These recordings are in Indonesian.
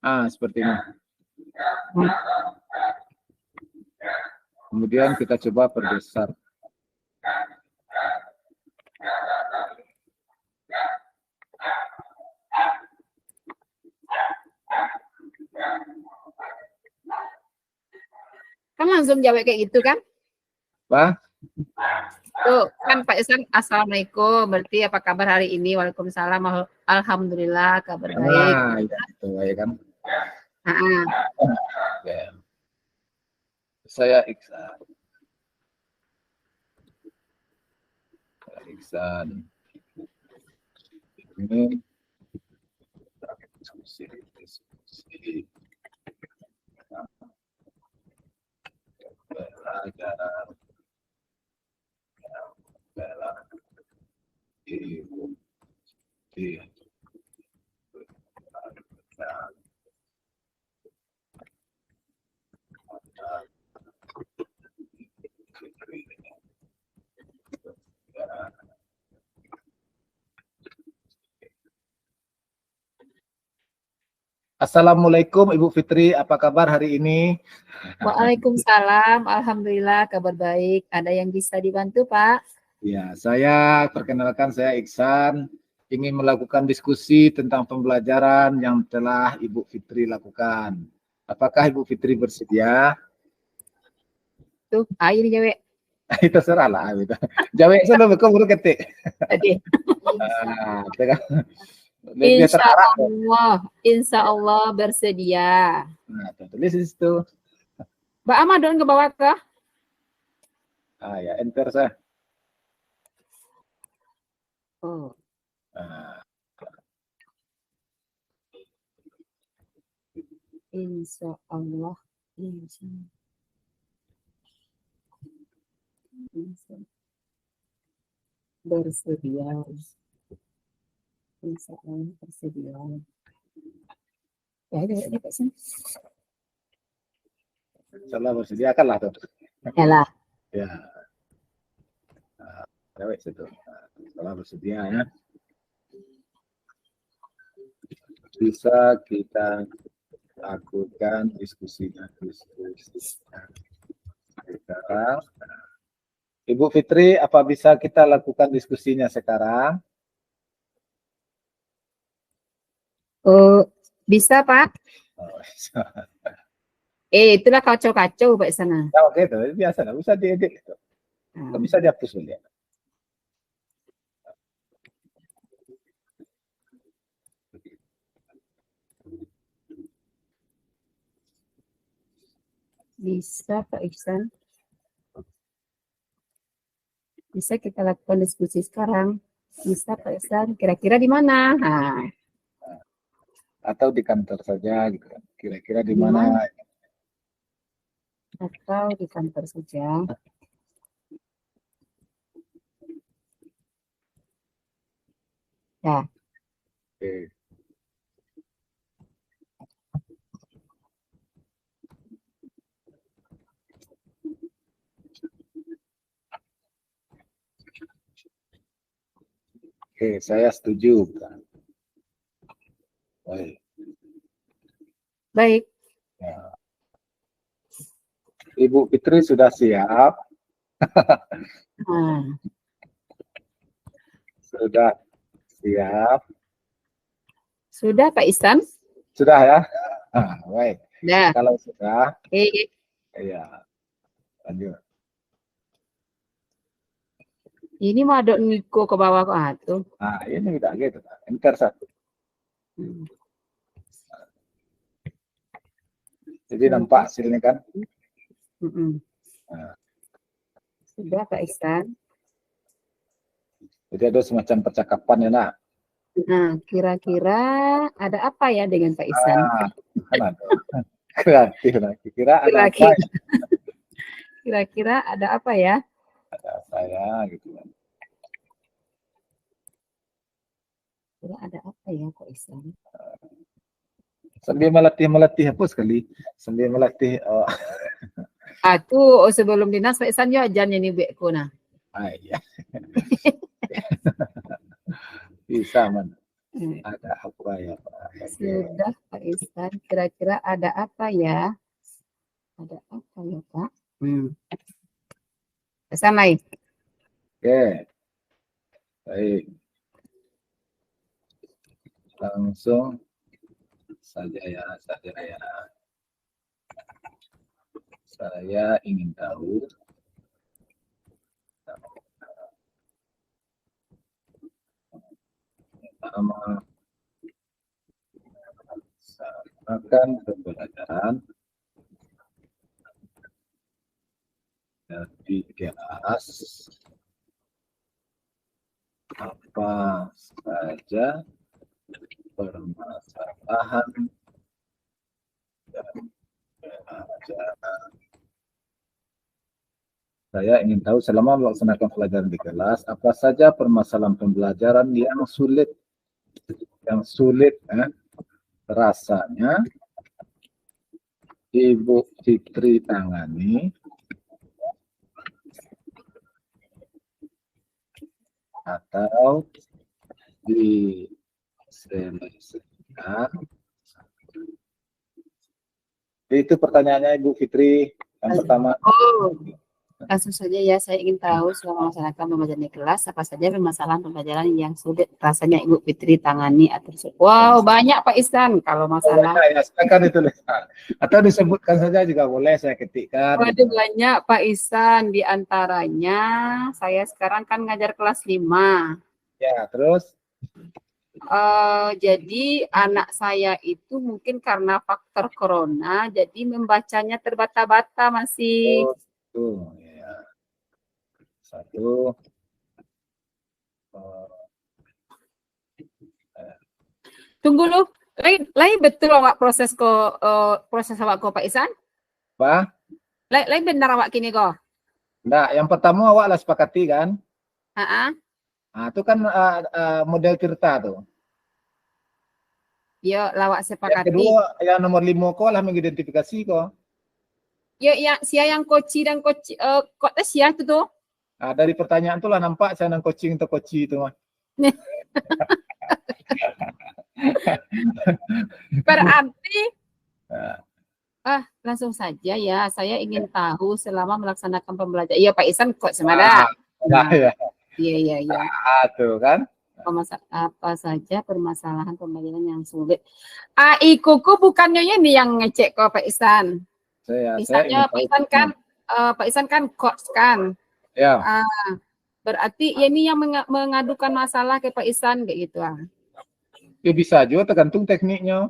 Seperti ini. Kemudian kita coba perbesar. Kan langsung jawab kayak gitu kan? Apa? Tuh, kan Pak Ihsan, Assalamualaikum. Berarti apa kabar hari ini? Waalaikumsalam. Alhamdulillah, kabar baik. Itu ya kan. Oke. Saya Iksan. Ini diskusi. Pelajaran Assalamualaikum Ibu Fitri, apa kabar hari ini? Waalaikumsalam, alhamdulillah kabar baik. Ada yang bisa dibantu, Pak? Ya, saya perkenalkan, saya Iksan, ingin melakukan diskusi tentang pembelajaran yang telah Ibu Fitri lakukan. Apakah Ibu Fitri bersedia? Tuh, ayo nih Jawe. Itu serahlah. Jawe sebelum kau baru ketik. Tadi. Insya Allah bersedia. Nah, tulis di situ. Mbak Amadon ke bawah kah? Ya, enter saya. Oh. Insya Allah. Bersedia. Insya Allah bersedia. Ya, ada Pak Sen. Insya Allah bersediakanlah tuh. Yalah. Ya. Cewek situ. Insya Allah bersedia ya. Bisa kita lakukan diskusinya. Sekarang. Ibu Fitri, apa bisa kita lakukan diskusinya sekarang? Oh, bisa Pak. Oh, bisa. Itulah kacau-kacau Pak sana. Ya, oke, itu biasa lah, bisa diedit itu. Bisa dihapus dulu ya. Bisa Pak Ihsan. Bisa kita lakukan diskusi sekarang. Bisa Pak Ihsan. Kira-kira di mana? Atau di kantor saja gitu kan. Kira-kira di mana? Atau di kantor saja. Ya. Oke. Oke, saya setuju. Baik. Ya. Ibu Fitri sudah siap? Sudah siap? Sudah Pak Ihsan? Sudah ya? Baik. Sudah. Kalau sudah, ya lanjut. Ini mau ada Niko ke bawah tuh. Ini udah gitu. Enter satu. Jadi nampak hasilnya kan? Sudah Pak Ihsan. Jadi ada semacam percakapan ya nak. Kira-kira ada apa ya dengan Pak Ihsan? Kreatif lah. Kira-kira ada apa ya? Ada apa ya gitu kan. Ada apa ya Pak Ihsan? Sambil melatih apa sekali? Sambil melatih. Tuh sebelum dinas Pak Ihsan ya ajan ini bekku nah. Iya. Bisa man. Ada apa ya Pak? Sudah Pak Ihsan. Kira-kira ada apa ya? Ada apa ya Pak? Ihsan naik. Oke, baik. Langsung saja ya. Saya ingin tahu akan pembelajaran dari kelas apa saja permasalahan dan pelajaran. Saya ingin tahu selama melaksanakan pelajaran di kelas apa saja permasalahan pembelajaran yang sulit rasanya Ibu Fitri tangani atau diselesaikan. Itu pertanyaannya Ibu Fitri yang pertama. Langsung saja ya, saya ingin tahu selama melaksanakan pembelajaran di kelas apa saja permasalahan pembelajaran yang sulit rasanya Ibu Fitri tangani atau wow, banyak Pak Ihsan kalau masalah. Ya, silakan dituliskan. Atau disebutkan saja juga boleh, saya ketikkan. Waduh, banyak Pak Ihsan, di antaranya saya sekarang kan ngajar kelas 5. Ya, terus? Jadi anak saya itu mungkin karena faktor corona, jadi membacanya terbata-bata masih. Ya. Satu. Tunggu lu, lain betul awak proses awak ko Pak Ihsan? Apa? Lain benar awak kini ko? Enggak, yang pertama awak lah sepakati kan? Nah, itu kan model Tirta tuh. Ya, lawak sepakati. Yang kedua, yang nomor 5 ko lah mengidentifikasi ko. Ya, yang koci dan koci, kok sia itu tuh? Nah, dari pertanyaan itulah nampak saya nang coaching atau koci itu mah. Berarti langsung saja ya, saya ingin tahu selama melaksanakan pembelajaran. Iya Pak Ihsan kok semada. Iya. Tuh kan. Apa saja permasalahan pembelajaran yang sulit. Kuku bukannya ini yang ngecek kok Pak Ihsan. Misalnya Pak Ihsan kan coach kan. Ya. Berarti ini yang mengadukan masalah ke Pak Ihsan kayak gitu Ya bisa juga tergantung tekniknya.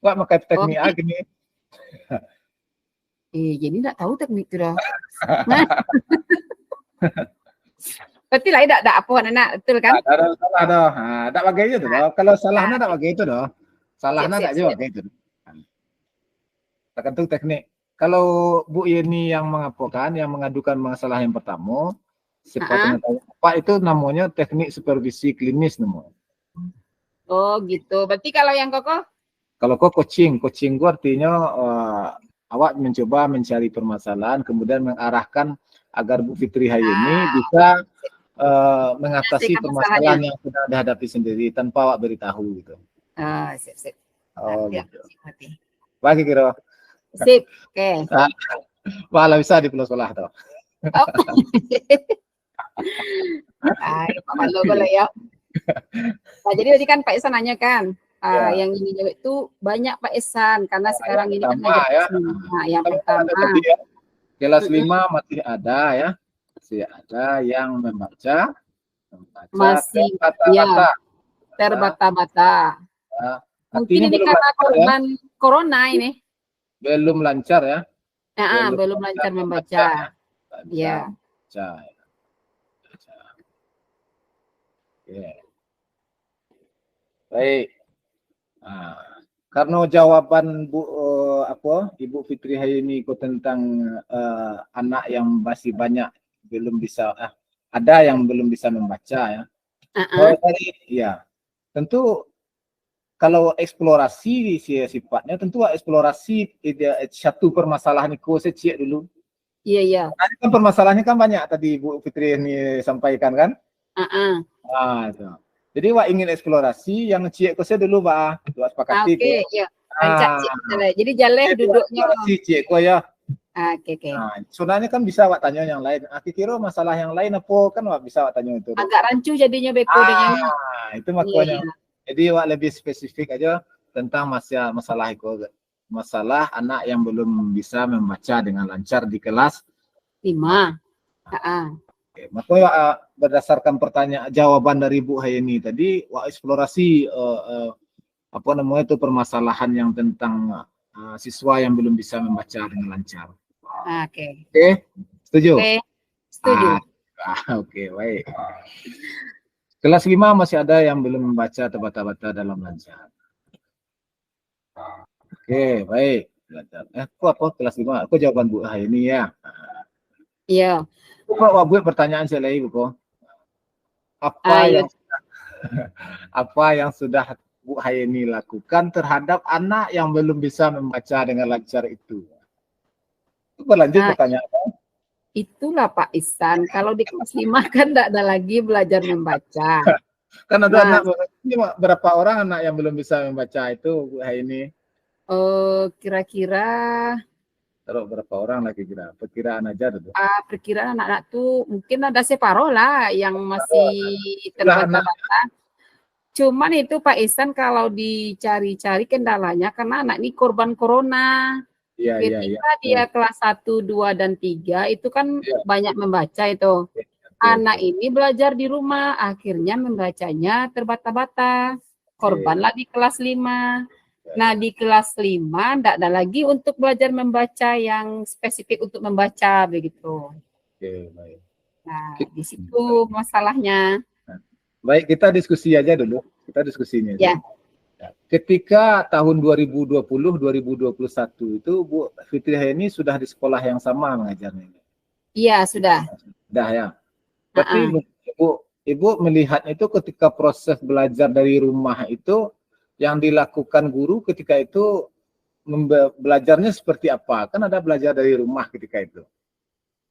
Nggak pakai teknik gini. Jadi nggak tahu teknik itu dah. Berarti lah tidak apa anak betul kan? Ada pakai itu doh. Kalau salahnya tak pakai itu doh. Salahnya tak juga pakai itu. Tergantung teknik. Kalau Bu Yeni yang mengaporkan, yang mengadukan masalah yang pertama, apa itu namanya teknik supervisi klinis namanya. Oh gitu. Berarti kalau yang Koko? Kalau coaching gua artinya awak mencoba mencari permasalahan, kemudian mengarahkan agar Bu Fitri hari ini bisa mengatasi permasalahan yang sedang dihadapi sendiri tanpa awak beritahu gitu. Sip. Gitu. Bagi kira. Sip, oke. Wah, bisa di pulau sekolah tuh. Pak Logo ya. Nah, jadi tadi kan Pak Ihsan nanya kan, yang ini jawab itu banyak Pak Ihsan karena sekarang ini kan yang pertama. Kelas 5 masih ada ya. Masih ada yang membaca masih terbata-bata. Mungkin ini karena korban corona ini. Belum lancar ya. Belum lancar membaca. Ya. Baik. Karena jawaban Ibu Fitri hari ini tentang anak yang masih banyak belum bisa ada yang belum bisa membaca ya. Ya. Tentu kalau eksplorasi sifatnya tentu eksplorasi satu permasalahan itu saya cek dulu. Iya. Nah, kan permasalahannya kan banyak tadi Bu Fitri ini sampaikan kan? Itu. Jadi wak ingin eksplorasi yang cie ko saya dulu Pak. Wak sepakati. Oke, ya. Rancak jadi jaleh duduknya. Eksplorasi cie ko ya. Oke. Nah, sebenarnya kan bisa wak tanya yang lain. Aku kira masalah yang lain apa kan wak bisa wak tanya itu. Agak rancu jadinya beko dengan. Itu makanya. Iya. Jadi wak lebih spesifik aja tentang masalah itu. Masalah anak yang belum bisa membaca dengan lancar di kelas 5. Oke, maka berdasarkan pertanyaan jawaban dari Bu Hayeni tadi, wak eksplorasi apa namanya itu permasalahan yang tentang siswa yang belum bisa membaca dengan lancar. Oke. Setuju? Oke, setuju. Oke, baik. Kelas 5 masih ada yang belum membaca atau baca-baca dalam lancar. Oke, baik. Aku apa kelas 5? Aku jawaban Bu Hayeni ya. Iya. Wak buat pertanyaan saya lagi Bu. Apa yang sudah Bu Hayeni lakukan terhadap anak yang belum bisa membaca dengan lancar itu? Berlanjut pertanyaan. Itulah Pak Ihsan, kalau di kelas 5 kan tidak ada lagi belajar membaca. Kan ada anak, berapa orang anak yang belum bisa membaca itu Bu Hayeni? Kira-kira berapa orang lagi kira? Perkiraan aja dulu. Perkiraan anak-anak tuh mungkin ada separuh lah yang masih terbata-bata. Cuman itu Pak Ihsan kalau dicari-cari kendalanya karena anak ini korban corona. Ketika dia kelas 1, 2, dan 3 itu kan banyak membaca itu. Anak ini belajar di rumah, akhirnya membacanya terbata-bata. Korbanlah di kelas 5. Nah, di kelas 5 tidak ada lagi untuk belajar membaca yang spesifik untuk membaca begitu. Nah, di situ masalahnya. Baik, kita diskusi aja dulu. Kita diskusinya. Ya. Ketika tahun 2020-2021 itu Bu Fitri Hayeni sudah di sekolah yang sama mengajarnya? Iya, sudah. Sudah ya. Berarti Ibu melihat itu ketika proses belajar dari rumah itu yang dilakukan guru ketika itu belajarnya seperti apa? Kan ada belajar dari rumah ketika itu.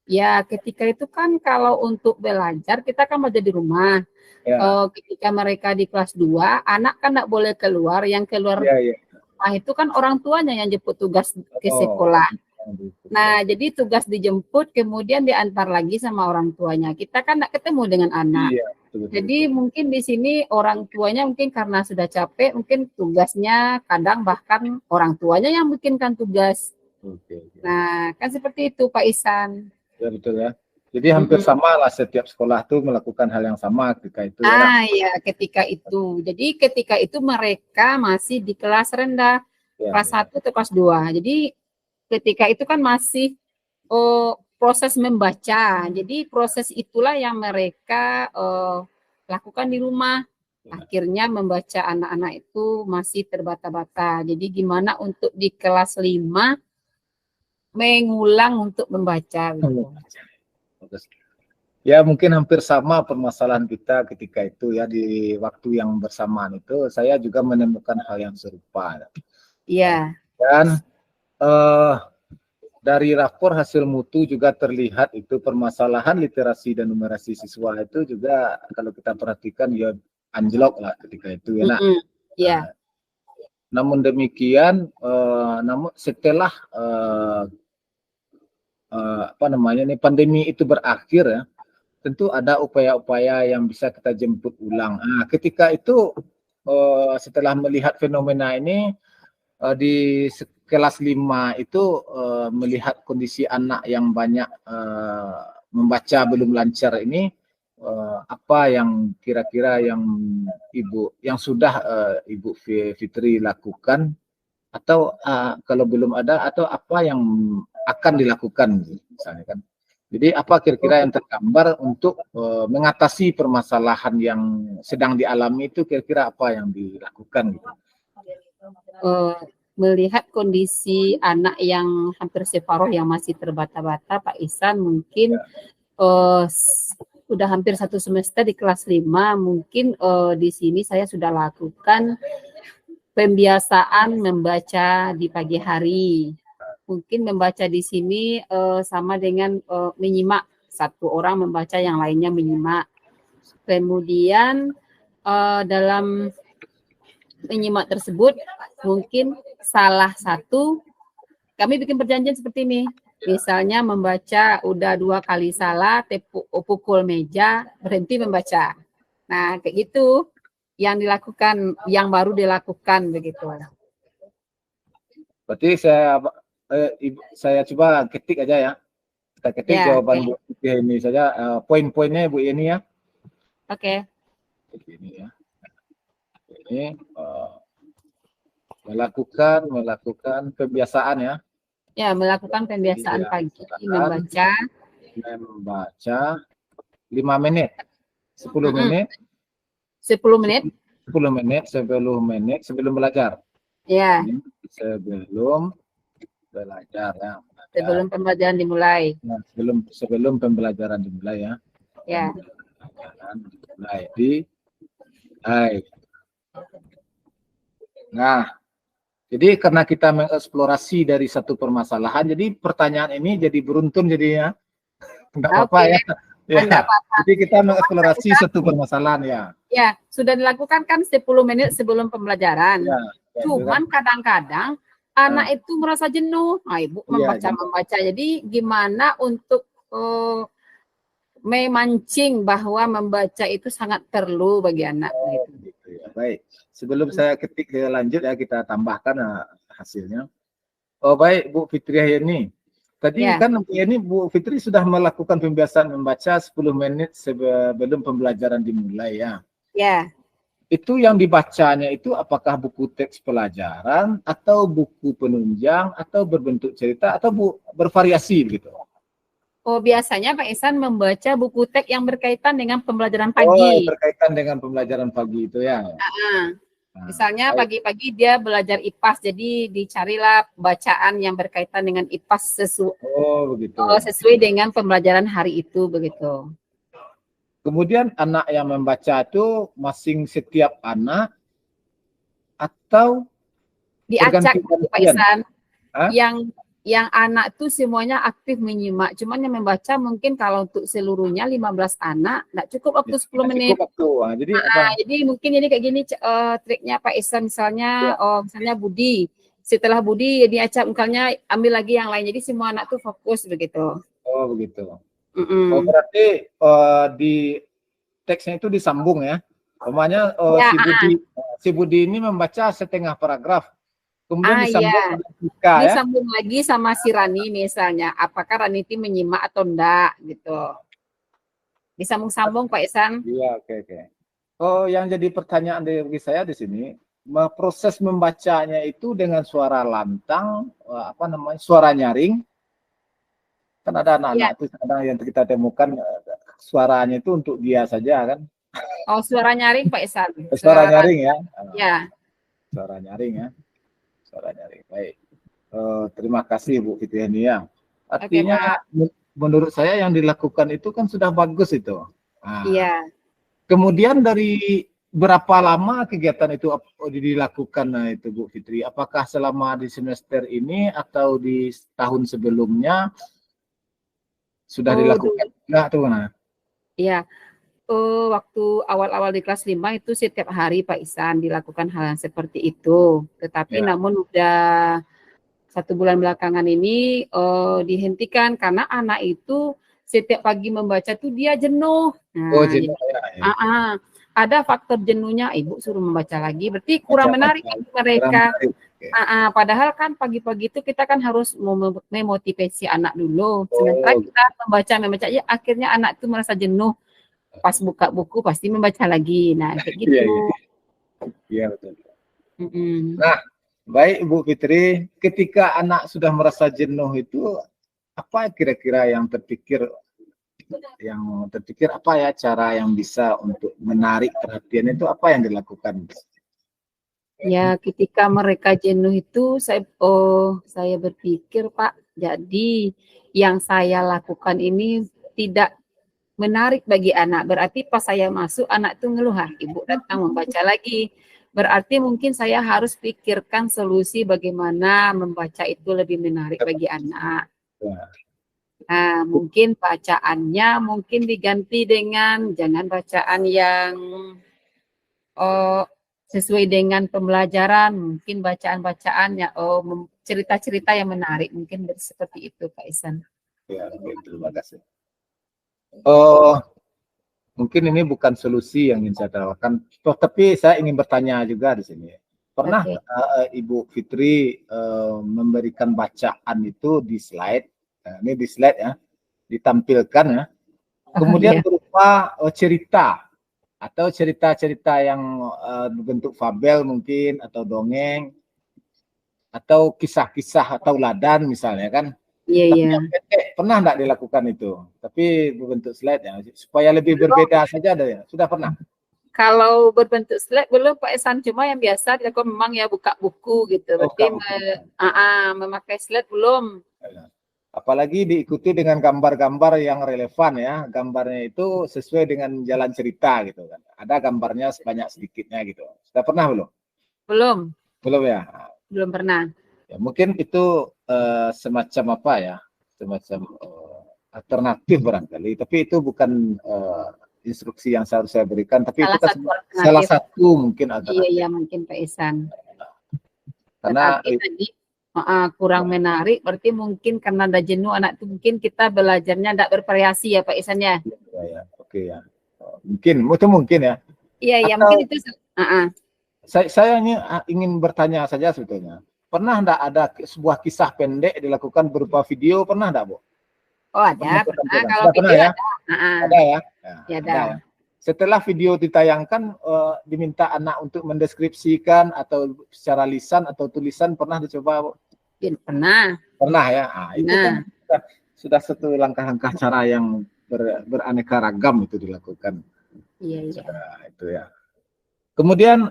Ya, ketika itu kan kalau untuk belajar kita kan belajar di rumah. Ketika mereka di kelas 2, anak kan tidak boleh keluar, yang keluar rumah itu kan orang tuanya yang jemput tugas ke sekolah. Nah, jadi tugas dijemput kemudian diantar lagi sama orang tuanya. Kita kan tidak ketemu dengan anak. Jadi mungkin di sini orang tuanya mungkin karena sudah capek, mungkin tugasnya kadang bahkan orang tuanya yang bikinkan tugas. Nah, kan seperti itu Pak Ihsan. Ya betul ya. Jadi hampir sama lah setiap sekolah tuh melakukan hal yang sama ketika itu. Ya, ketika itu. Jadi ketika itu mereka masih di kelas rendah, kelas 1 atau kelas 2. Jadi ketika itu kan masih proses membaca. Jadi proses itulah yang mereka lakukan di rumah. Akhirnya membaca anak-anak itu masih terbata-bata. Jadi gimana untuk di kelas 5 mengulang untuk membaca. Ya mungkin hampir sama permasalahan kita ketika itu ya, di waktu yang bersamaan itu saya juga menemukan hal yang serupa. Iya. Dan dari rapor hasil mutu juga terlihat itu permasalahan literasi dan numerasi siswa itu juga kalau kita perhatikan ya anjlok lah ketika itu ya. Iya. Namun demikian, setelah pandemi itu berakhir ya, tentu ada upaya-upaya yang bisa kita jemput ulang. Nah, ketika itu setelah melihat fenomena ini di kelas 5 itu melihat kondisi anak yang banyak membaca belum lancar ini, apa yang kira-kira yang sudah Ibu Fitri lakukan, atau kalau belum ada, atau apa yang akan dilakukan misalnya kan. Jadi apa kira-kira yang tergambar untuk mengatasi permasalahan yang sedang dialami itu, kira-kira apa yang dilakukan gitu? Melihat kondisi anak yang hampir separuh yang masih terbata-bata, Pak Ihsan, mungkin sudah hampir 1 semester di kelas 5, mungkin di sini saya sudah lakukan pembiasaan membaca di pagi hari. Mungkin membaca di sini sama dengan menyimak, satu orang membaca yang lainnya menyimak. Kemudian dalam menyimak tersebut mungkin salah satu kami bikin perjanjian seperti ini. Misalnya membaca udah 2 kali salah, pukul meja, berhenti membaca. Nah, kayak gitu yang dilakukan, yang baru dilakukan begitu. Berarti saya coba ketik aja ya. Kita ketik jawaban Bu ini saja, poin-poinnya Bu ini ya. Oke. Ini ya. Ini melakukan kebiasaan ya. Ya, melakukan pembiasaan pagi membaca 5 menit, 10 menit. 10 menit. 10 menit sebelum belajar. Ya. Sebelum belajar ya. Sebelum pembelajaran dimulai. Nah, sebelum pembelajaran dimulai ya. Ya. Pembelajaran dimulai Nah, jadi karena kita mengeksplorasi dari satu permasalahan, jadi pertanyaan ini jadi beruntun jadinya. Enggak apa-apa ya. Ya. Jadi kita mengeksplorasi satu permasalahan ya. Ya, sudah dilakukan kan 10 menit sebelum pembelajaran. Ya, cuman kadang-kadang anak itu merasa jenuh. Nah, Ibu membaca. Jadi gimana untuk memancing bahwa membaca itu sangat perlu bagi anak. Gitu ya. Baik. Sebelum saya ketik lanjut ya, kita tambahkan hasilnya. Oh baik, Bu Fitri ini. Tadi kan ini Bu Fitri sudah melakukan pembiasaan membaca 10 menit sebelum pembelajaran dimulai ya. Ya. Itu yang dibacanya itu apakah buku teks pelajaran atau buku penunjang atau berbentuk cerita atau bervariasi gitu? Oh, biasanya Pak Ihsan membaca buku teks yang berkaitan dengan pembelajaran pagi. Oh, berkaitan dengan pembelajaran pagi itu ya. Nah, misalnya pagi-pagi dia belajar IPAS, jadi dicarilah bacaan yang berkaitan dengan IPAS sesuai dengan pembelajaran hari itu begitu. Kemudian anak yang membaca itu setiap anak atau diacak Pak Ihsan. Yang anak itu semuanya aktif menyimak, cuman yang membaca mungkin kalau untuk seluruhnya 15 anak enggak cukup waktu 10 menit. Jadi mungkin ini kayak gini triknya Pak Ihsan, misalnya misalnya Budi. Setelah Budi diacak misalnya ambil lagi yang lain. Jadi semua anak tuh fokus begitu. Oh, begitu. Oh, berarti di teksnya itu disambung ya. Umpamanya si Budi ini membaca setengah paragraf. Kemudian disambung lagi sama si Rani misalnya, apakah Rani itu menyimak atau enggak gitu. Disambung-sambung Pak Ihsan. Iya, oke. Oh, yang jadi pertanyaan bagi saya di sini, proses membacanya itu dengan suara lantang, suara nyaring. Kan ada anak-anak itu kadang yang kita temukan suaranya itu untuk dia saja kan. Oh, suara nyaring Pak Ihsan. Suara nyaring ya. Ya. Suara nyaring ya. Suara nyaring. Baik. Terima kasih Bu Fitriania. Artinya menurut saya yang dilakukan itu kan sudah bagus itu. Iya. Kemudian dari berapa lama kegiatan itu dilakukan itu Bu Fitri? Apakah selama di semester ini atau di tahun sebelumnya sudah dilakukan? Enggak tuh nah. Iya. Waktu awal-awal di kelas 5 itu setiap hari Pak Ihsan dilakukan hal yang seperti itu. Tetapi namun udah 1 bulan belakangan ini dihentikan karena anak itu setiap pagi membaca tuh dia jenuh. Nah, jenuh ada faktor jenuhnya, Ibu suruh membaca lagi, berarti kurang menarik mereka. Padahal kan pagi-pagi itu kita kan harus memotivasi anak dulu. Sementara kita membaca ya akhirnya anak itu merasa jenuh. Pas buka buku pasti membaca lagi. Nah, kayak gitu. Iya, betul. Nah, baik Bu Fitri, ketika anak sudah merasa jenuh itu apa kira-kira yang terpikir apa ya cara yang bisa untuk menarik perhatian itu apa yang dilakukan? Ya, ketika mereka jenuh itu saya berpikir Pak, jadi yang saya lakukan ini tidak menarik bagi anak. Berarti pas saya masuk anak itu ngeluh, Ibu datang membaca lagi. Berarti mungkin saya harus pikirkan solusi bagaimana membaca itu lebih menarik bagi anak. Nah, mungkin bacaannya mungkin diganti dengan jangan bacaan yang sesuai dengan pembelajaran, mungkin bacaan-bacaan ya, cerita-cerita yang menarik, mungkin seperti itu Pak Ihsan. Ya, terima kasih. Mungkin ini bukan solusi yang ingin saya tawarkan, tapi saya ingin bertanya juga di sini. Pernah Ibu Fitri memberikan bacaan itu di slide, ini di slide ya, ditampilkan ya, kemudian berupa cerita atau cerita-cerita yang berbentuk fabel mungkin, atau dongeng, atau kisah-kisah atau ladan misalnya kan? Iya. Pernah enggak dilakukan itu? Tapi berbentuk slide ya, supaya lebih berbeda saja ada ya. Sudah pernah? Kalau berbentuk slide belum Pak Ihsan, cuma yang biasa dilakukan memang ya buka buku gitu. Berarti memakai slide belum. Apalagi diikuti dengan gambar-gambar yang relevan ya. Gambarnya itu sesuai dengan jalan cerita gitu kan. Ada gambarnya sebanyak sedikitnya gitu. Sudah pernah belum? Belum. Belum ya? Belum pernah. Ya, mungkin itu semacam apa ya, semacam alternatif barangkali, tapi itu bukan instruksi yang seharusnya saya berikan, tapi itu kan salah satu mungkin alternatif. Iya, mungkin Pak Ihsan. Karena tadi kurang menarik, berarti mungkin karena ada jenuh anak itu, mungkin kita belajarnya tidak bervariasi ya Pak Ihsan ya. Ya, oke ya. Mungkin, itu mungkin ya. Iya, mungkin itu. Saya ingin bertanya saja sebetulnya. Pernah enggak ada sebuah kisah pendek dilakukan berupa video? Pernah enggak, Bu? Oh, ada. Kalau video ya? Ada ya? Ya, ada. Setelah video ditayangkan, diminta anak untuk mendeskripsikan atau secara lisan atau tulisan, pernah dicoba, Bu? Pernah. Pernah ya? Itu kan sudah satu langkah-langkah cara yang beraneka ragam itu dilakukan. Iya. Itu ya. Kemudian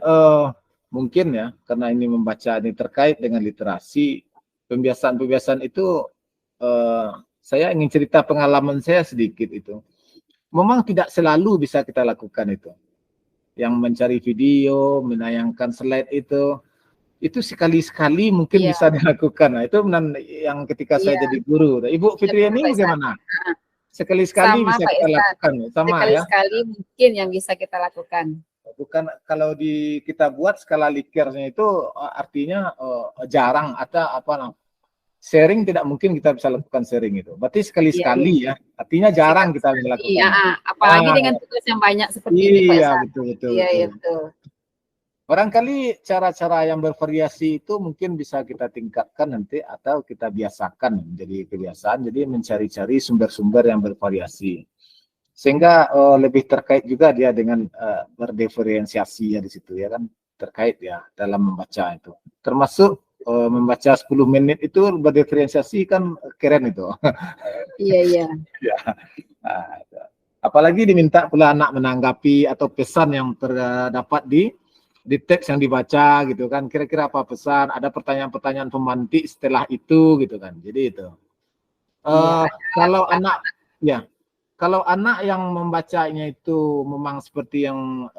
mungkin ya, karena ini membaca ini terkait dengan literasi, pembiasaan-pembiasaan itu, saya ingin cerita pengalaman saya sedikit itu. Memang tidak selalu bisa kita lakukan itu. Yang mencari video, menayangkan slide itu sekali-sekali mungkin bisa dilakukan. Nah, itu yang ketika saya jadi guru. Ibu Fitri ini bagaimana? Sekali-sekali bisa kita lakukan. Sama ya? Sekali-sekali mungkin yang bisa kita lakukan. Bukan kalau kita buat skala Likert-nya itu artinya jarang atau apa, sharing tidak mungkin kita bisa lakukan sharing itu. Berarti sekali-sekali ya. Artinya jarang kita melakukan. Iya, apalagi dengan tugas yang banyak seperti ini Pak Ihsan. Betul. Iya, betul. Barangkali cara-cara yang bervariasi itu mungkin bisa kita tingkatkan nanti atau kita biasakan menjadi kebiasaan. Jadi mencari-cari sumber-sumber yang bervariasi. Sehingga lebih terkait juga dia dengan berdiferensiasi ya di situ ya kan, terkait ya dalam membaca itu. Termasuk membaca 10 menit itu berdiferensiasi kan keren itu. Iya. Ya. Nah, apalagi diminta pula anak menanggapi atau pesan yang terdapat di teks yang dibaca gitu kan. Kira-kira apa pesan? Ada pertanyaan-pertanyaan pemantik setelah itu gitu kan. Jadi itu. Kalau anak yang membacanya itu memang seperti yang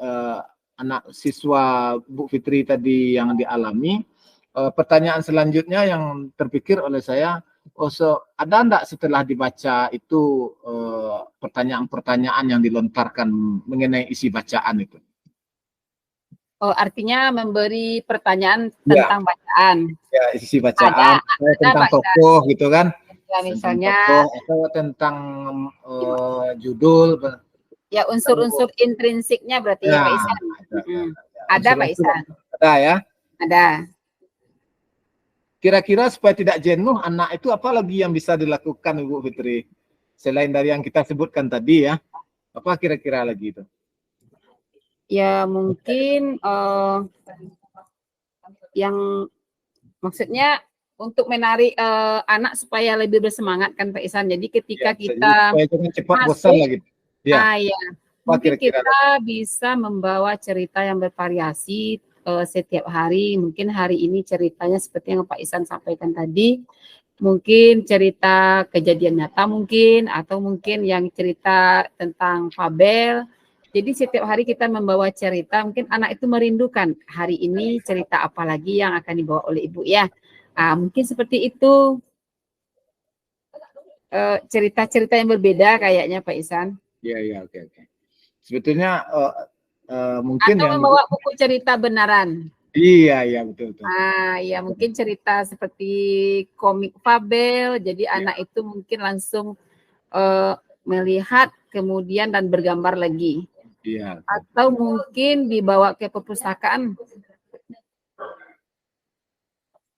anak siswa Bu Fitri tadi yang dialami, pertanyaan selanjutnya yang terpikir oleh saya, ada enggak setelah dibaca itu pertanyaan-pertanyaan yang dilontarkan mengenai isi bacaan itu? Oh, artinya memberi pertanyaan tentang bacaan. Ya, isi bacaan, tentang tokoh gitu kan. Ya, misalnya atau tentang judul. Ya, unsur-unsur intrinsiknya berarti ya Pak Ihsan. Ada Pak Ihsan. Ada ya? Ada. Kira-kira supaya tidak jenuh anak itu apa lagi yang bisa dilakukan Ibu Fitri? Selain dari yang kita sebutkan tadi ya. Apa kira-kira lagi itu? Ya mungkin yang maksudnya untuk menarik anak supaya lebih bersemangat kan Pak Ihsan. Jadi ketika kita cepat bosan lagi. Ya. Mungkin kita bisa membawa cerita yang bervariasi setiap hari. Mungkin hari ini ceritanya seperti yang Pak Ihsan sampaikan tadi. Mungkin cerita kejadian nyata mungkin, atau mungkin yang cerita tentang fabel. Jadi setiap hari kita membawa cerita, mungkin anak itu merindukan hari ini cerita apa lagi yang akan dibawa oleh ibu ya. Mungkin seperti itu. Cerita-cerita yang berbeda kayaknya Pak Ihsan. Iya, oke. Sebetulnya mungkin atau yang membawa buku cerita benaran. Iya betul. Ya mungkin cerita seperti komik fabel, jadi anak itu mungkin langsung melihat kemudian dan bergambar lagi. Iya. Atau mungkin dibawa ke perpustakaan.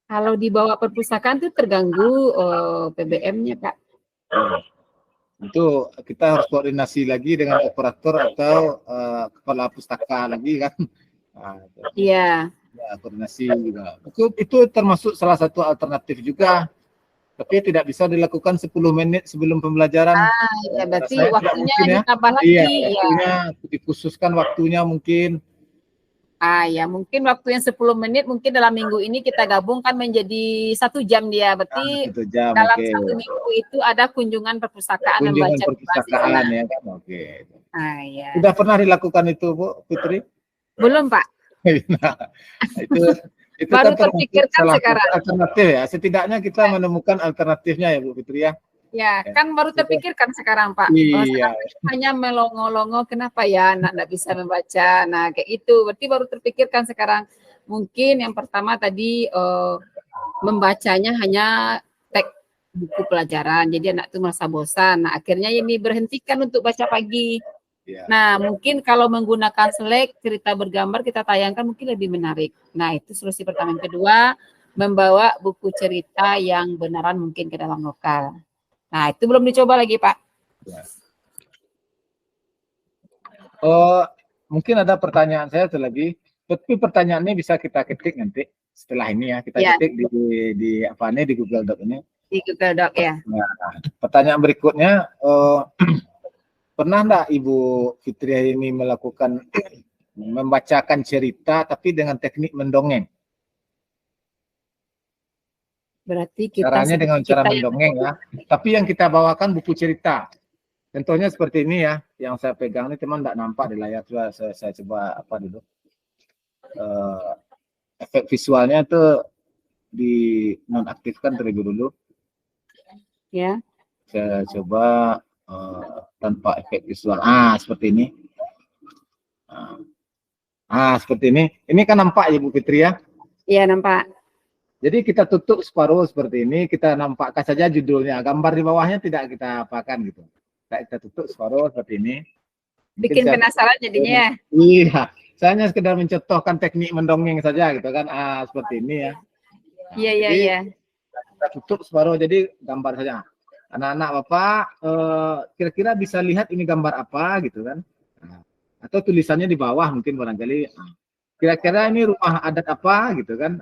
Kalau dibawa perpustakaan itu terganggu PBM-nya, Kak. Itu kita harus koordinasi lagi dengan operator atau kepala pustaka lagi kan. Iya. Ya, koordinasi juga. Itu termasuk salah satu alternatif juga. Tapi tidak bisa dilakukan 10 menit sebelum pembelajaran. Ya berarti waktunya ditambah lagi. Iya, waktunya dikhususkan waktunya mungkin. Ya mungkin waktu yang 10 menit mungkin dalam minggu ini kita gabungkan menjadi 1 jam dia. Berarti 1 jam, dalam 1 minggu itu ada kunjungan perpustakaan membaca perpustakaan ya kan. Oke. Ya. Sudah pernah dilakukan itu, Bu Fitri? Belum, Pak. Nah, itu baru kan terpikirkan sekarang. Alternatif ya. Setidaknya kita menemukan alternatifnya ya Bu Fitri ya. Ya, kan baru terpikirkan sekarang, Pak. Iya. Hanya melongo-longo, kenapa ya anak nggak bisa membaca? Nah, kayak itu. Berarti baru terpikirkan sekarang. Mungkin yang pertama tadi membacanya hanya teks buku pelajaran. Jadi anak itu merasa bosan. Nah, akhirnya ini berhentikan untuk baca pagi. Ya. Nah, mungkin kalau menggunakan Slack, cerita bergambar kita tayangkan mungkin lebih menarik. Nah, itu solusi pertama. Yang kedua, membawa buku cerita yang benaran mungkin ke dalam lokal. Nah, itu belum dicoba lagi, Pak. Ya. Mungkin ada pertanyaan saya satu lagi. Tapi pertanyaannya bisa kita ketik nanti setelah ini ya. Kita ketik di apa nih di Google Doc ini. Di Google Doc ya. Nah, pertanyaan berikutnya, pernah enggak Ibu Fitri ini melakukan membacakan cerita tapi dengan teknik mendongeng? Berarti kita caranya dengan cara mendongeng ya. Tapi yang kita bawakan buku cerita. Contohnya seperti ini ya, yang saya pegang ini teman enggak nampak di layar. Saya coba apa dulu. Efek visualnya itu dinonaktifkan terlebih dulu. Ya. Saya coba tanpa efek visual. Seperti ini. Seperti ini. Ini kan nampak ya Bu Fitri ya? Iya, nampak. Jadi kita tutup separuh seperti ini, kita nampakkan saja judulnya. Gambar di bawahnya tidak kita apakan gitu. Kita tutup separuh seperti ini. Bikin penasaran jadinya ya? Iya. Saya hanya sekedar mencontohkan teknik mendongeng saja gitu kan. Seperti ini ya. Iya. Kita tutup separuh, jadi gambar saja. Anak-anak Bapak kira-kira bisa lihat ini gambar apa gitu kan. Atau tulisannya di bawah mungkin barangkali. Kira-kira ini rumah adat apa gitu kan.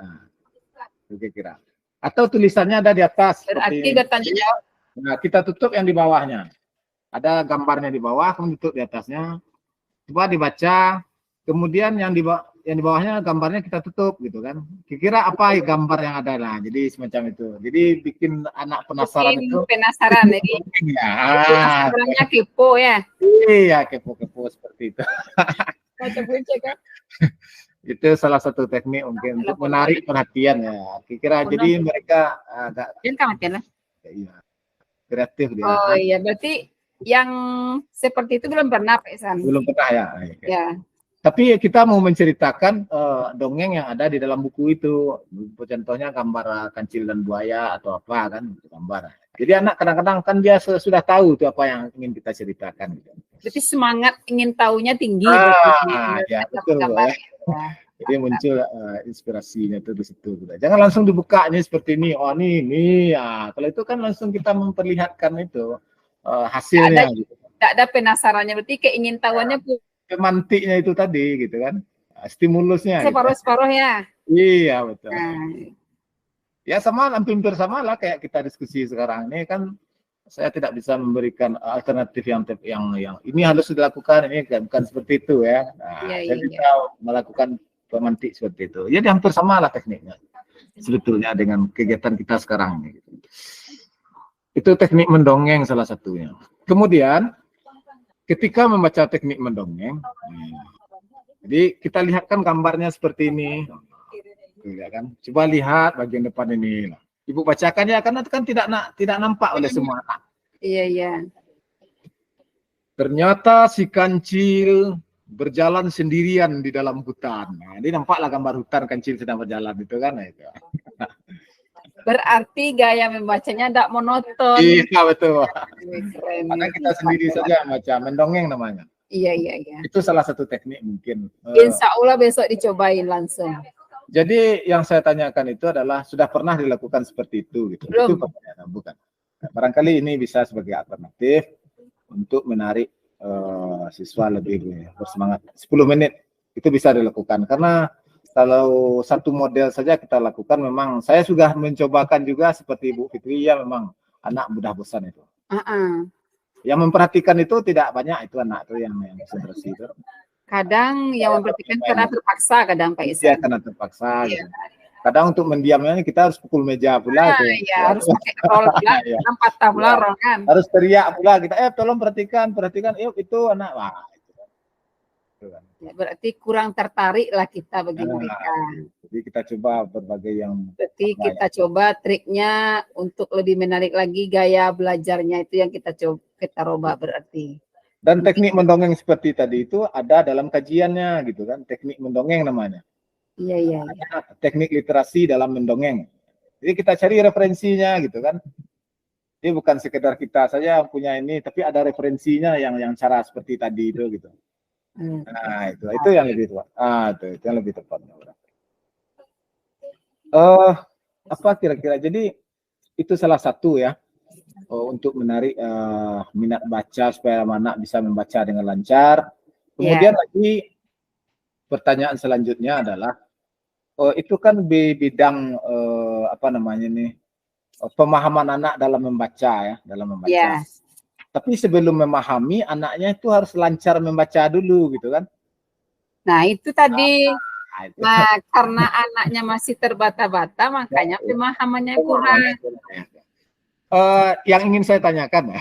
Kira-kira. Atau tulisannya ada di atas. Berarti bertanya jawab. Nah, kita tutup yang di bawahnya. Ada gambarnya di bawah, kemudian tutup di atasnya. Coba dibaca. Kemudian yang di bawahnya gambarnya kita tutup gitu kan. Kira-kira apa gambar yang ada lah. Jadi semacam itu. Jadi bikin anak penasaran itu. Penasaran jadi. Penasarannya kepo ya. Iya, kepo-kepo seperti itu. Itu salah satu teknik mungkin untuk menarik perhatian ya. Kira-kira jadi mereka agak iya, kreatif dia. Oh iya, berarti yang seperti itu belum pernah Pak Ihsan? Belum pernah ya. Ya. Tapi kita mau menceritakan dongeng yang ada di dalam buku itu. Contohnya gambar kancil dan buaya atau apa kan gambar. Jadi anak kadang-kadang kan dia sudah tahu itu apa yang ingin kita ceritakan. Gitu. Berarti semangat ingin tahunya tinggi. Ya betul ya. Jadi muncul inspirasinya itu di situ. Jangan langsung dibukanya seperti ini. Oh ini ya. Kalau itu kan langsung kita memperlihatkan itu hasilnya. Tidak ada penasarannya. Berarti keingintahuannya pemantiknya itu tadi gitu kan, stimulusnya. Separuh-separuh gitu. Ya. Iya betul. Ya sama, hampir sama lah kayak kita diskusi sekarang ini kan. Saya tidak bisa memberikan alternatif yang ini harus dilakukan, ini bukan seperti itu ya. Saya bisa melakukan pemantik seperti itu. Jadi hampir sama lah tekniknya sebetulnya dengan kegiatan kita sekarang ini. Gitu. Itu teknik mendongeng salah satunya. Kemudian ketika membaca teknik mendongeng, jadi kita lihat kan gambarnya seperti ini, ya kan? Coba lihat bagian depan ini. Ibu bacakan ya, karena kan tidak nampak oleh semua anak. Iya. Ternyata si kancil berjalan sendirian di dalam hutan. Nah, ini nampaklah gambar hutan kancil sedang berjalan itu kan. Nah, itu. Berarti gaya membacanya tidak monoton. Iya betul. Keren. Karena kita sendiri saja baca, mendongeng namanya. Iya. Itu salah satu teknik mungkin. Insya Allah besok dicobain langsung. Jadi yang saya tanyakan itu adalah sudah pernah dilakukan seperti itu gitu. Belum. Itu pertanyaan, bukan. Barangkali ini bisa sebagai alternatif untuk menarik siswa lebih bersemangat. 10 menit itu bisa dilakukan karena kalau satu model saja kita lakukan, memang saya sudah mencobakan juga seperti Bu Fitri, ya memang anak mudah bosan itu. Yang memperhatikan itu tidak banyak, itu anak itu yang bersih itu. Kadang yang memperhatikan karena terpaksa, kadang Pak Isan. Iya, karena terpaksa. Gitu. Kadang untuk mendiamnya kita harus pukul meja pula itu. Iya, harus pakai roll pula, 4 pula kan. Harus teriak pula kita, tolong perhatikan, yuk itu anak. Wah, ya, berarti kurang tertarik lah kita bagi mereka. Jadi kita coba berbagai yang. Berarti kita coba triknya untuk lebih menarik lagi gaya belajarnya, itu yang kita coba berarti. Dan teknik mendongeng seperti tadi itu ada dalam kajiannya gitu kan, teknik mendongeng namanya. Iya. Teknik literasi dalam mendongeng. Jadi kita cari referensinya gitu kan. Jadi bukan sekedar kita saja yang punya ini, tapi ada referensinya yang cara seperti tadi itu gitu. Nah, itu yang lebih tepat. Itu yang lebih tepatnya. Apa kira-kira? Jadi itu salah satu ya untuk menarik minat baca supaya anak bisa membaca dengan lancar. Kemudian lagi pertanyaan selanjutnya adalah itu kan bidang apa namanya nih, pemahaman anak dalam membaca ya, dalam membaca. Yes. Tapi sebelum memahami, anaknya itu harus lancar membaca dulu gitu kan. Nah itu tadi, karena anaknya masih terbata-bata, makanya pemahamannya kurang. Yang ingin saya tanyakan ya,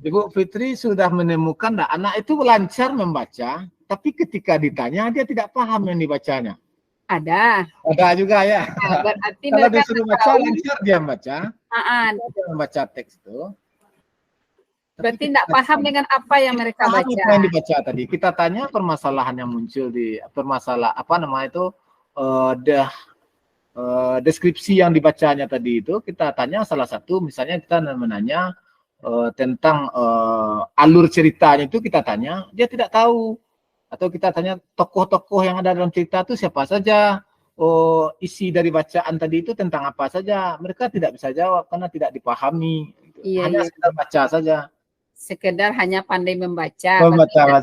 Ibu Fitri sudah menemukan anak itu lancar membaca, tapi ketika ditanya dia tidak paham yang dibacanya. Ada juga ya. Nah, berarti kalau disuruh baca lancar dia membaca, dia membaca teks itu. Berarti tidak paham dengan apa yang mereka baca. Apa yang dibaca tadi? Kita tanya permasalahan yang muncul di deskripsi yang dibacanya tadi itu. Kita tanya salah satu, misalnya kita menanya tentang alur ceritanya itu, kita tanya, dia tidak tahu. Atau kita tanya tokoh-tokoh yang ada dalam cerita itu siapa saja. Isi dari bacaan tadi itu tentang apa saja. Mereka tidak bisa jawab karena tidak dipahami. Hanya sekedar baca saja. Sekedar hanya pandai membaca. Membaca.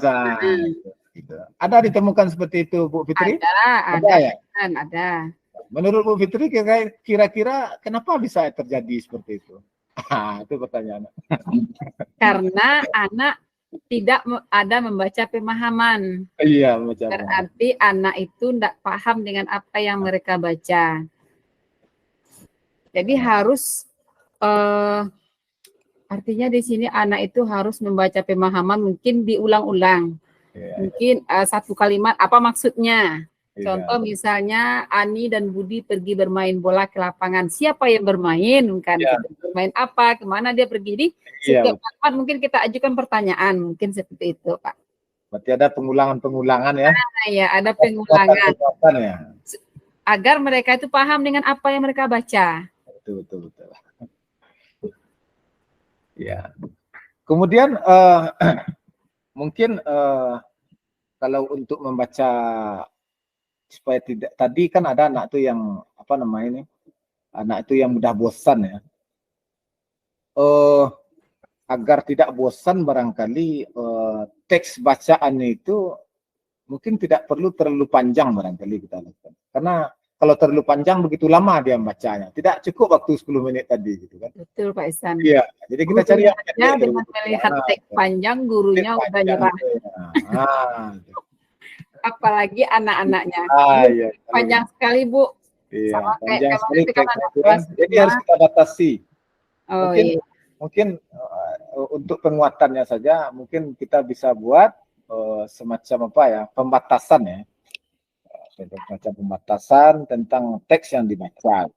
Ada ditemukan seperti itu, Bu Fitri? Ada. Menurut Bu Fitri, kira-kira kenapa bisa terjadi seperti itu? Itu pertanyaan. Karena anak tidak ada membaca pemahaman. Iya, membaca. Berarti anak itu tidak paham dengan apa yang mereka baca. Jadi harus artinya di sini anak itu harus membaca pemahaman, mungkin diulang-ulang. Mungkin satu kalimat apa maksudnya. Contoh misalnya Ani dan Budi pergi bermain bola ke lapangan. Siapa yang bermain? Kan bermain apa? Kemana dia pergi? Jadi setiap kalimat mungkin kita ajukan pertanyaan, mungkin seperti itu, Pak. Berarti ada pengulangan ya? Ya, ada pengulangan. Agar mereka itu paham dengan apa yang mereka baca. Betul. Ya. Kemudian mungkin kalau untuk membaca supaya tidak, tadi kan ada anak itu yang apa namanya ini, anak itu yang mudah bosan ya. Agar tidak bosan barangkali teks bacaan itu mungkin tidak perlu terlalu panjang barangkali kita lakukan. Karena kalau terlalu panjang begitu lama dia membacanya. Tidak cukup waktu 10 menit tadi gitu kan. Betul Pak Ihsan. Iya, jadi kita cari yang dengan melihat teks panjang gurunya udah nyerah. Apalagi anak-anaknya. Iya. Panjang sekali, Bu. Iya, sama panjang sekali kan jadi harus kita batasi. Mungkin mungkin untuk penguatannya saja mungkin kita bisa buat semacam apa ya, pembatasan ya. Macam pembatasan tentang teks yang dibaca.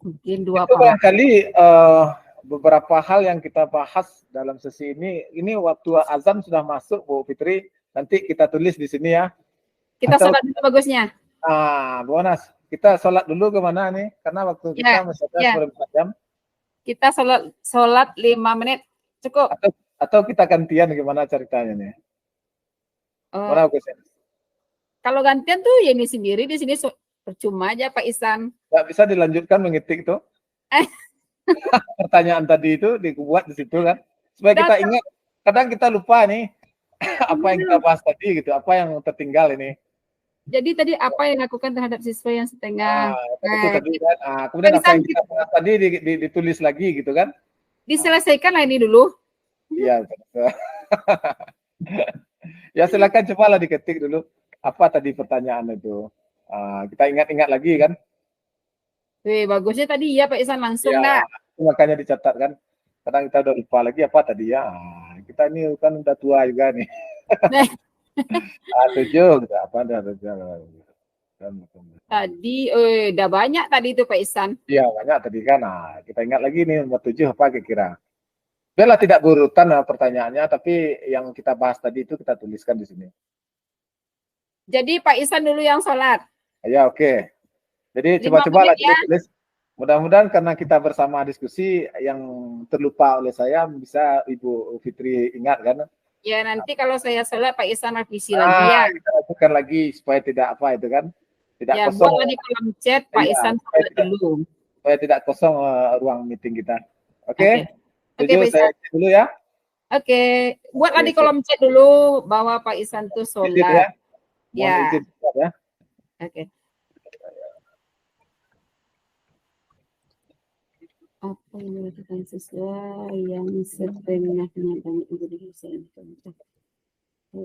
Mungkin 2 barangkali beberapa hal yang kita bahas dalam sesi ini. Ini waktu azan sudah masuk, Bu Fitri. Nanti kita tulis di sini ya. Kita sholat dulu bagusnya. Bu Anas, kita sholat dulu kemana nih? Karena waktu kita masih ada 4 jam. Kita sholat 5 menit cukup. Atau kita gantian gimana ceritanya nih? Mana bagusnya? Kalau gantian tuh ya ini sendiri di sini percuma aja Pak Ihsan. Nggak bisa dilanjutkan mengetik tuh. Pertanyaan tadi itu dibuat di situ kan, supaya kita ingat. Kadang kita lupa nih apa yang kita bahas tadi gitu, apa yang tertinggal ini. Jadi tadi apa yang dilakukan terhadap siswa yang setengah? Itu tadi kan. Kemudian apa yang kita bahas tadi ditulis lagi gitu kan? Diselesaikan lah ini dulu. Iya. Ya silakan cobalah diketik dulu. Apa tadi pertanyaan itu? Kita ingat-ingat lagi kan? Bagusnya tadi ya Pak Ihsan langsung ya, makanya dicatat kan. Kadang kita udah lupa lagi apa tadi ya. Kita ini kan udah tua juga nih. 7 gitu. Apa ada tadi udah banyak tadi itu Pak Ihsan. Iya banyak tadi kan. Kita ingat lagi nih nomor 7 apa kira-kira. Biarlah tidak berurutan pertanyaannya, tapi yang kita bahas tadi itu kita tuliskan di sini. Jadi Pak Ihsan dulu yang sholat. Ya oke. Jadi coba-coba lagi tulis. Mudah-mudahan karena kita bersama diskusi yang terlupa oleh saya bisa Ibu Fitri ingat kan? Ya nanti kalau saya sholat Pak Ihsan revisi lagi ya. Kita lakukan lagi supaya tidak apa itu kan? Tidak ya, kosong. Buat di kolom chat Pak Ihsan sholat dulu. Supaya tidak kosong ruang meeting kita. Oke? Oke, saya cek dulu ya. Oke, buatlah di kolom chat dulu bahwa Pak Ihsan tuh sholat. Ya. Oke. Apa yang dilakukan siswa yang setengahnya banyak jadi bisa ada siswa yang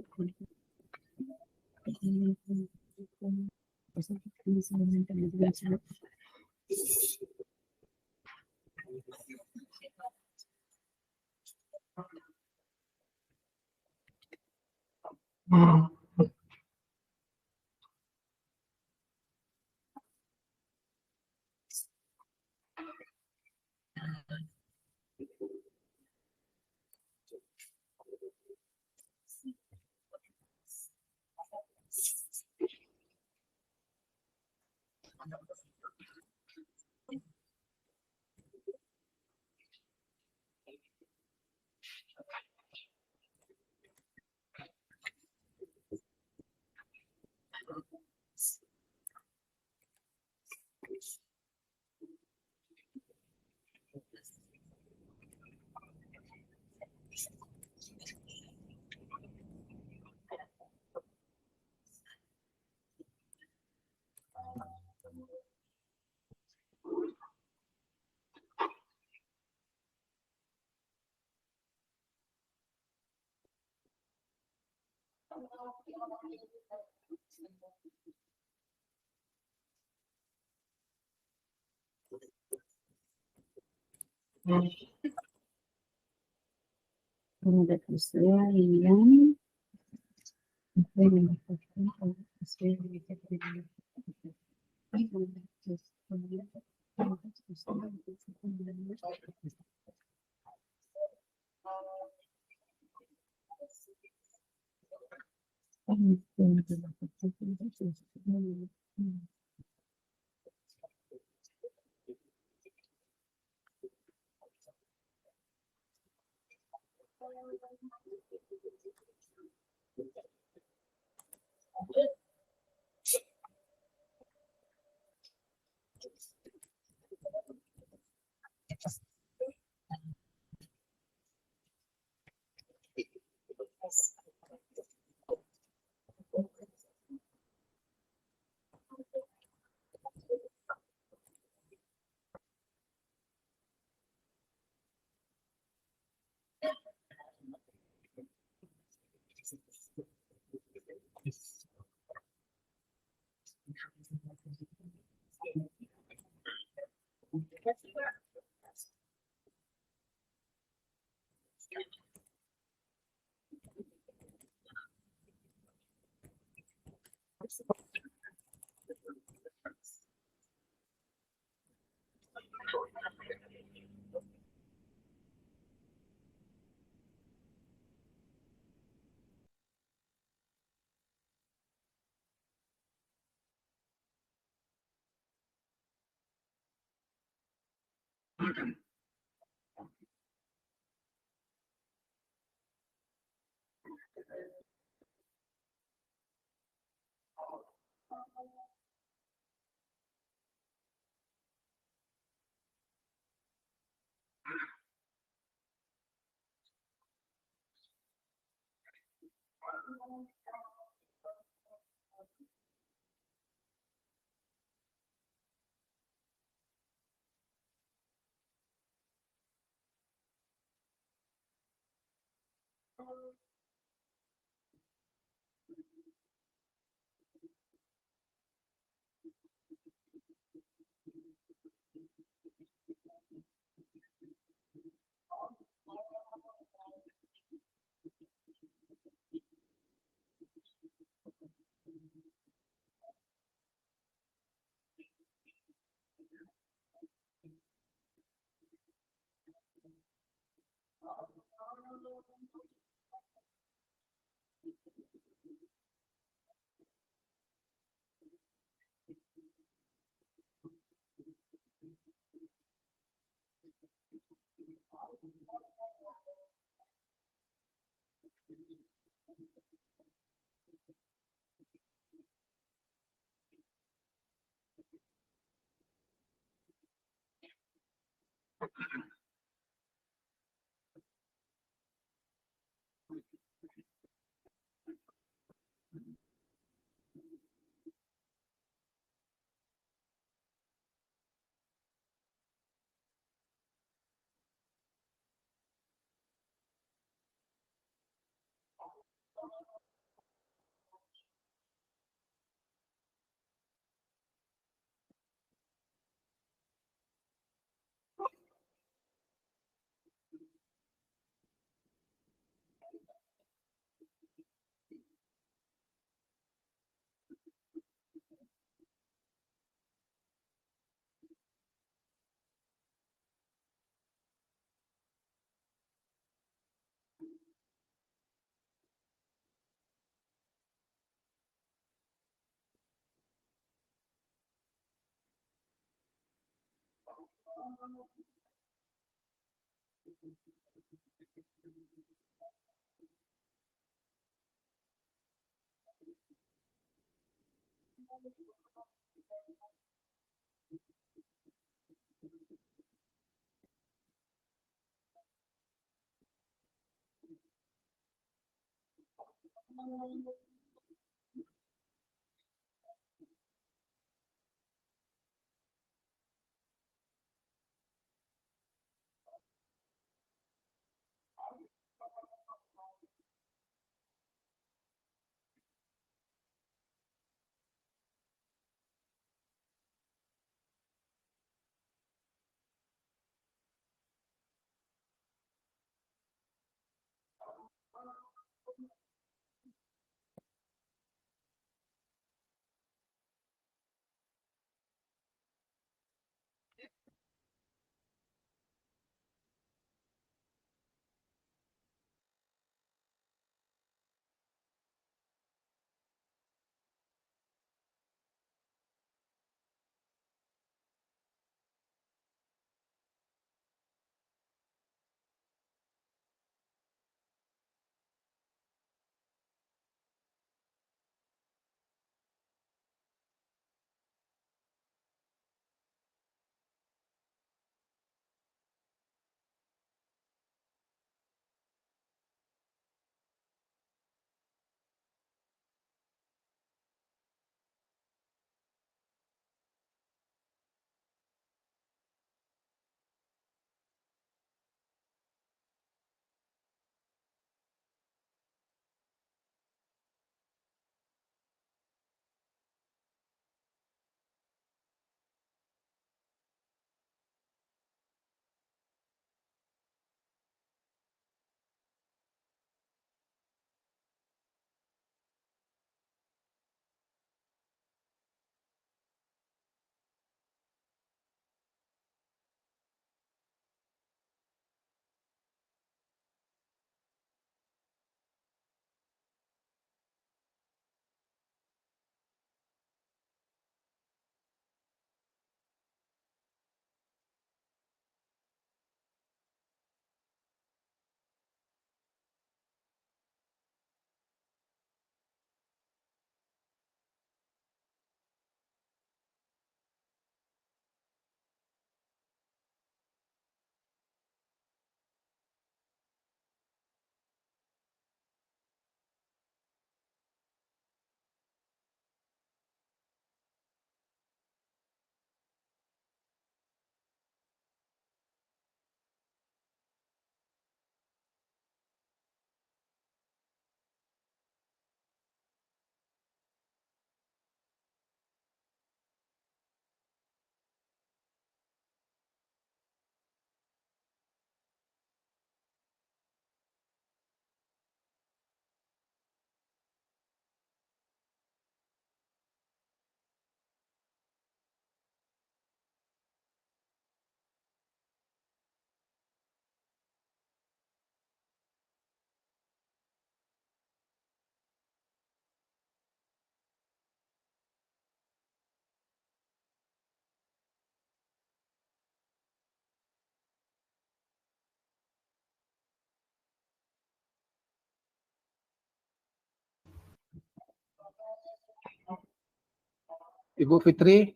Ibu Fitri.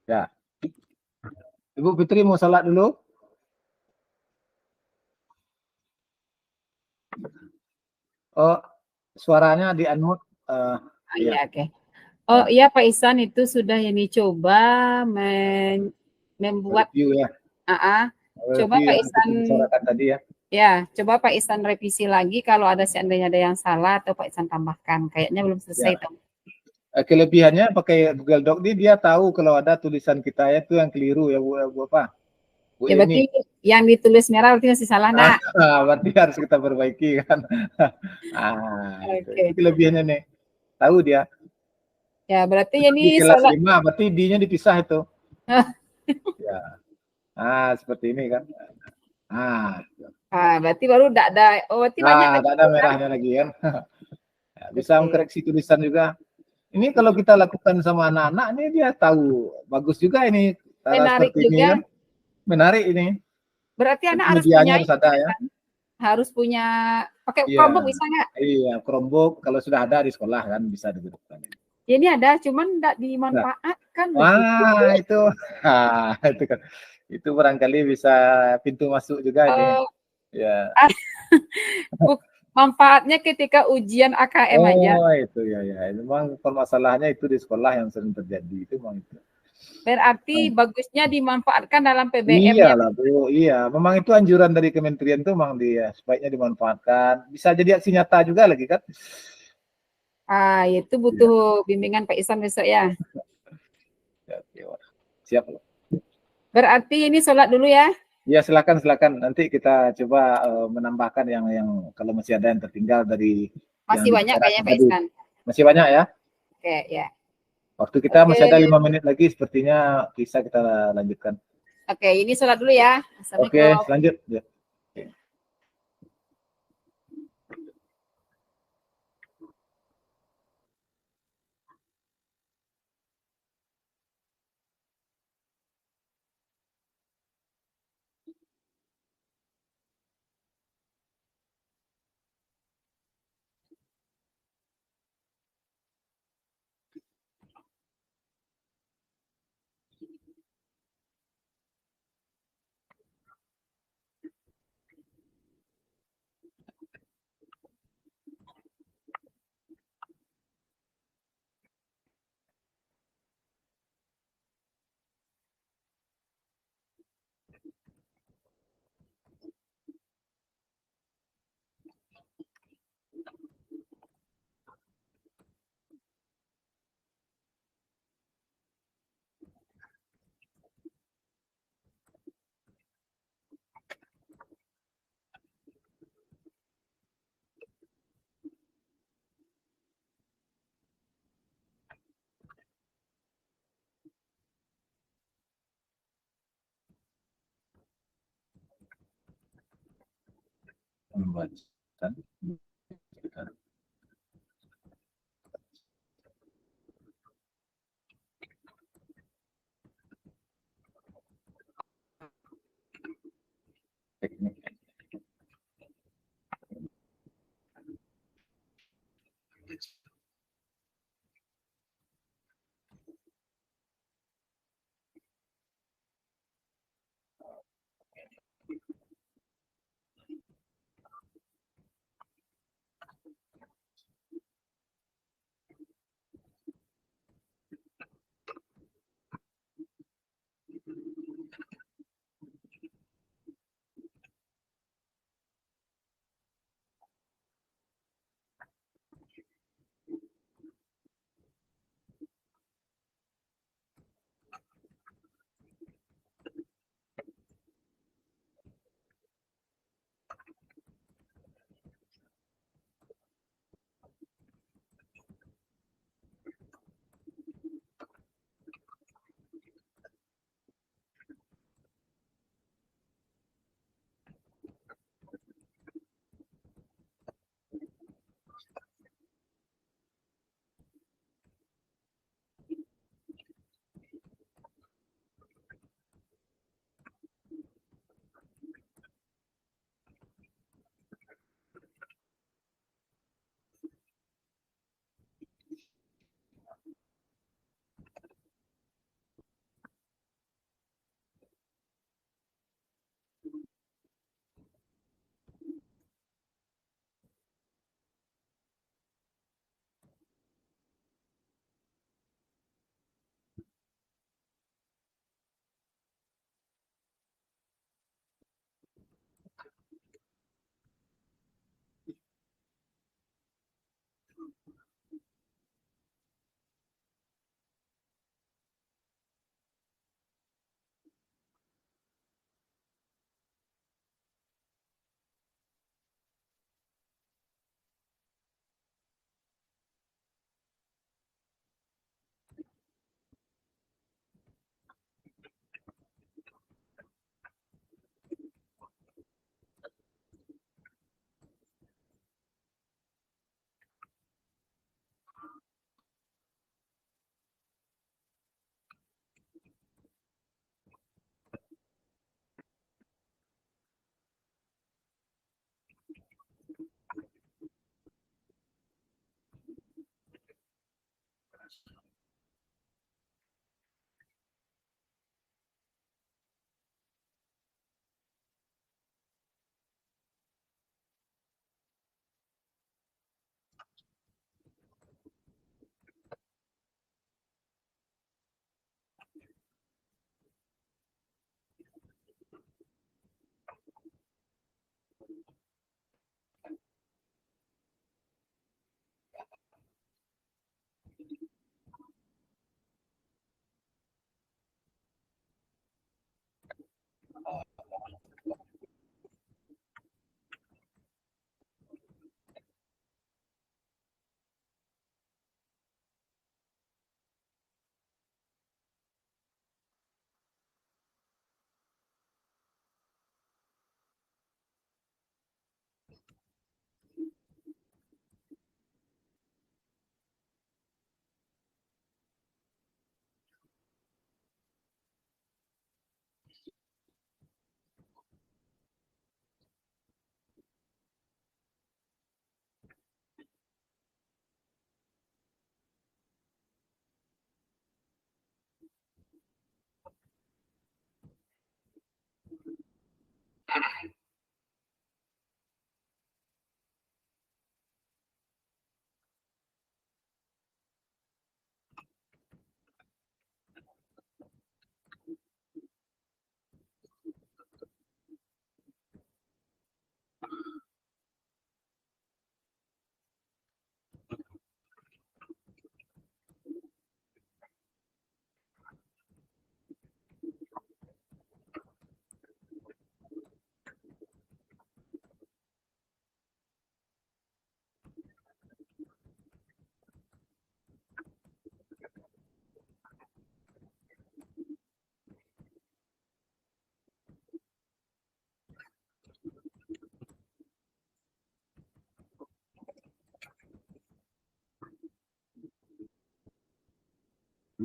Ya. Ibu Fitri mau salat dulu? Oh, suaranya di unmute. Iya, oke. Oh iya, Pak Ihsan itu sudah ini coba membuat review ya. Coba Pak Ihsan tadi ya. Ya, coba Pak Ihsan revisi lagi kalau seandainya ada yang salah atau Pak Ihsan tambahkan. Kayaknya belum selesai Ya. tuh. Kelebihannya pakai Google Doc dia tahu kalau ada tulisan kita itu yang keliru ya Bu apa? Bu Ya berarti yang ditulis merah berarti masih salah, Nak. Berarti harus kita perbaiki kan. Itu kelebihannya nih. Tahu dia. Ya, berarti ini kelas 5, berarti D-nya dipisah itu. Ya. Seperti ini kan. Berarti baru tidak ada. Oh, berarti banyak lagi. Tidak ada merahnya lagi kan. Ya, bisa mengkoreksi tulisan juga. Ini kalau kita lakukan sama anak-anak ini dia tahu bagus juga ini. Menarik seperti juga. Ini, kan? Menarik ini. Berarti anak harus punya harus ada ya. Harus punya pakai Chromebook bisa nggak? Iya, Chromebook kalau sudah ada di sekolah kan bisa digunakan. Ya, ini ada, cuman tidak dimanfaatkan. Itu kan. Itu barangkali bisa pintu masuk juga ini. Ya. Manfaatnya ketika ujian AKM aja. Itu ya. Memang permasalahannya itu di sekolah yang sering terjadi itu memang itu. Berarti bagusnya dimanfaatkan dalam PBM. Iyalah Bu, iya. Memang itu anjuran dari kementerian itu memang dia sebaiknya dimanfaatkan. Bisa jadi aksi nyata juga lagi kan. Itu butuh bimbingan Pak Ihsan besok ya. Siap. Berarti ini sholat dulu ya. Ya silakan. Nanti kita coba menambahkan yang kalau masih ada yang tertinggal dari. Masih banyak kayaknya Pak Ihsan. Masih banyak ya. Oke ya. Waktu kita masih ada 5 menit lagi, sepertinya bisa kita lanjutkan. Oke, ini sholat dulu ya. Oke, lanjut. Ya. Teknik.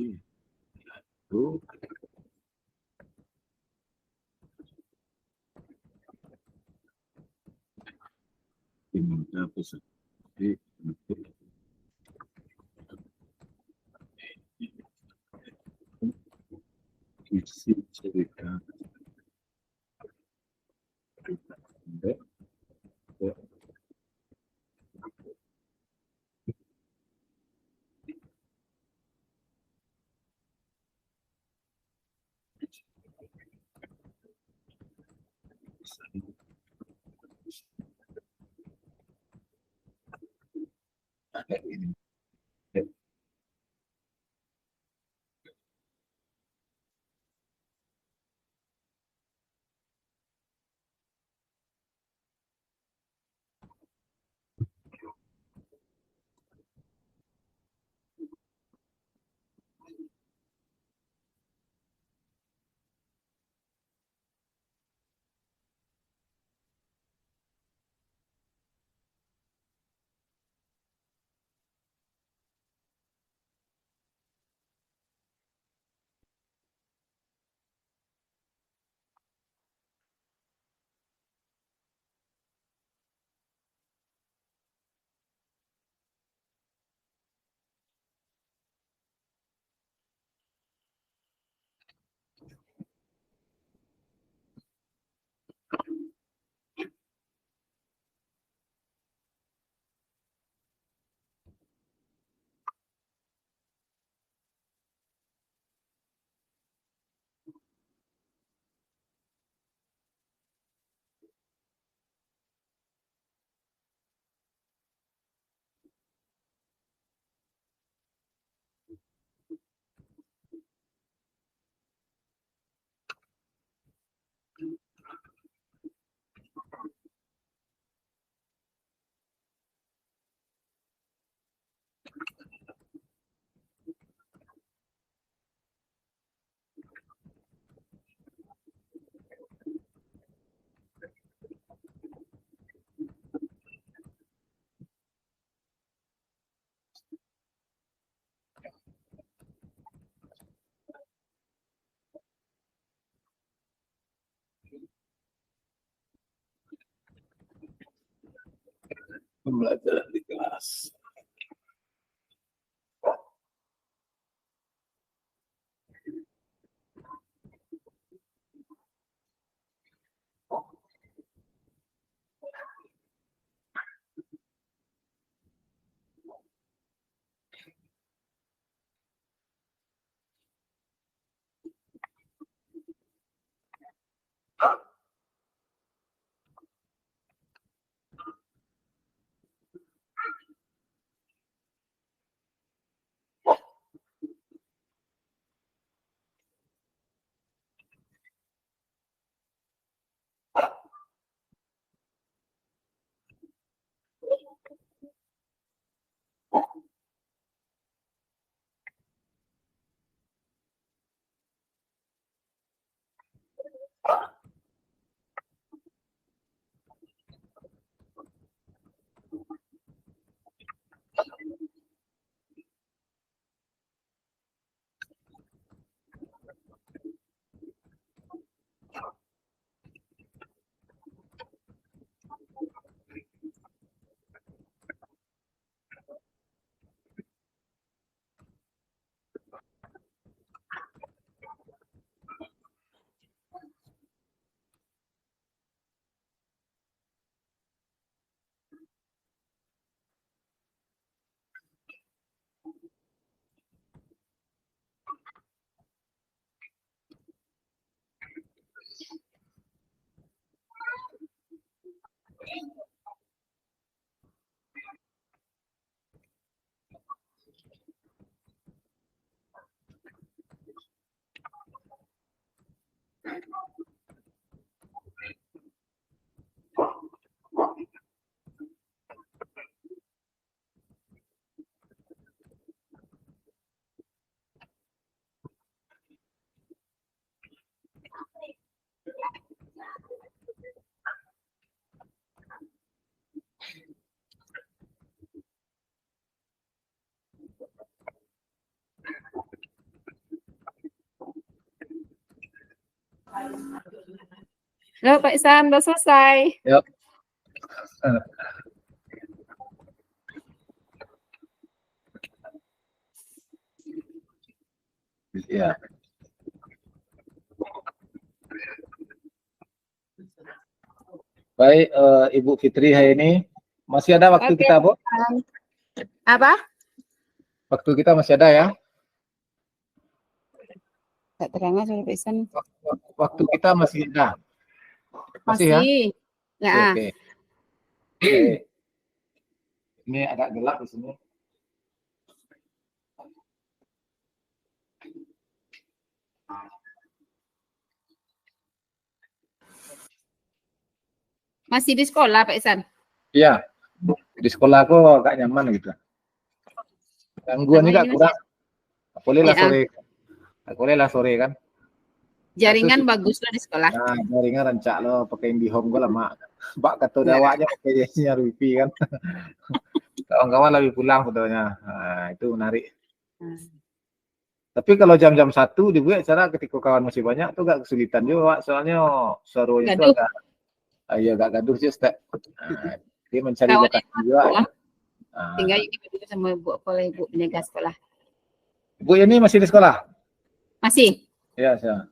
Itu diminta peserta untuk isi cerita pendek ini. Pembelajaran di kelas. Loh, Pak Ihsan, udah selesai. Yuk. Ya. Baik, Ibu Fitri hari ini masih ada waktu kita, Bu? Apa? Waktu kita masih ada ya? Tak terang sudah Pak Ihsan. Waktu kita masih ada. Masih ya? Ya. Oke. Oke. Ini agak gelap di sini. Masih di sekolah, Pak Ihsan? Iya. Di sekolah aku agak nyaman gitu. Gangguan juga kurang. Bolehlah sore. Bolehlah sore kan. Jaringan bagus lah di sekolah. Nah, jaringan rancak lo pakai IndiHome gue lah mak. Mbak kata dawaknya pakai sinyal wifi kan. Kawan-kawan lebih pulang fotonya. Nah, itu menarik. Tapi kalau jam-jam 1 dibuat acara ketika kawan masih banyak tuh agak kesulitan juga, Pak. Soalnya suaranya itu agak gaduh sih, Ustaz. Nah, dia mencari lokasi juga. Tinggal ibu sama ibu ibu penjaga sekolah. Ibu ini masih di sekolah? Masih. Iya, saya.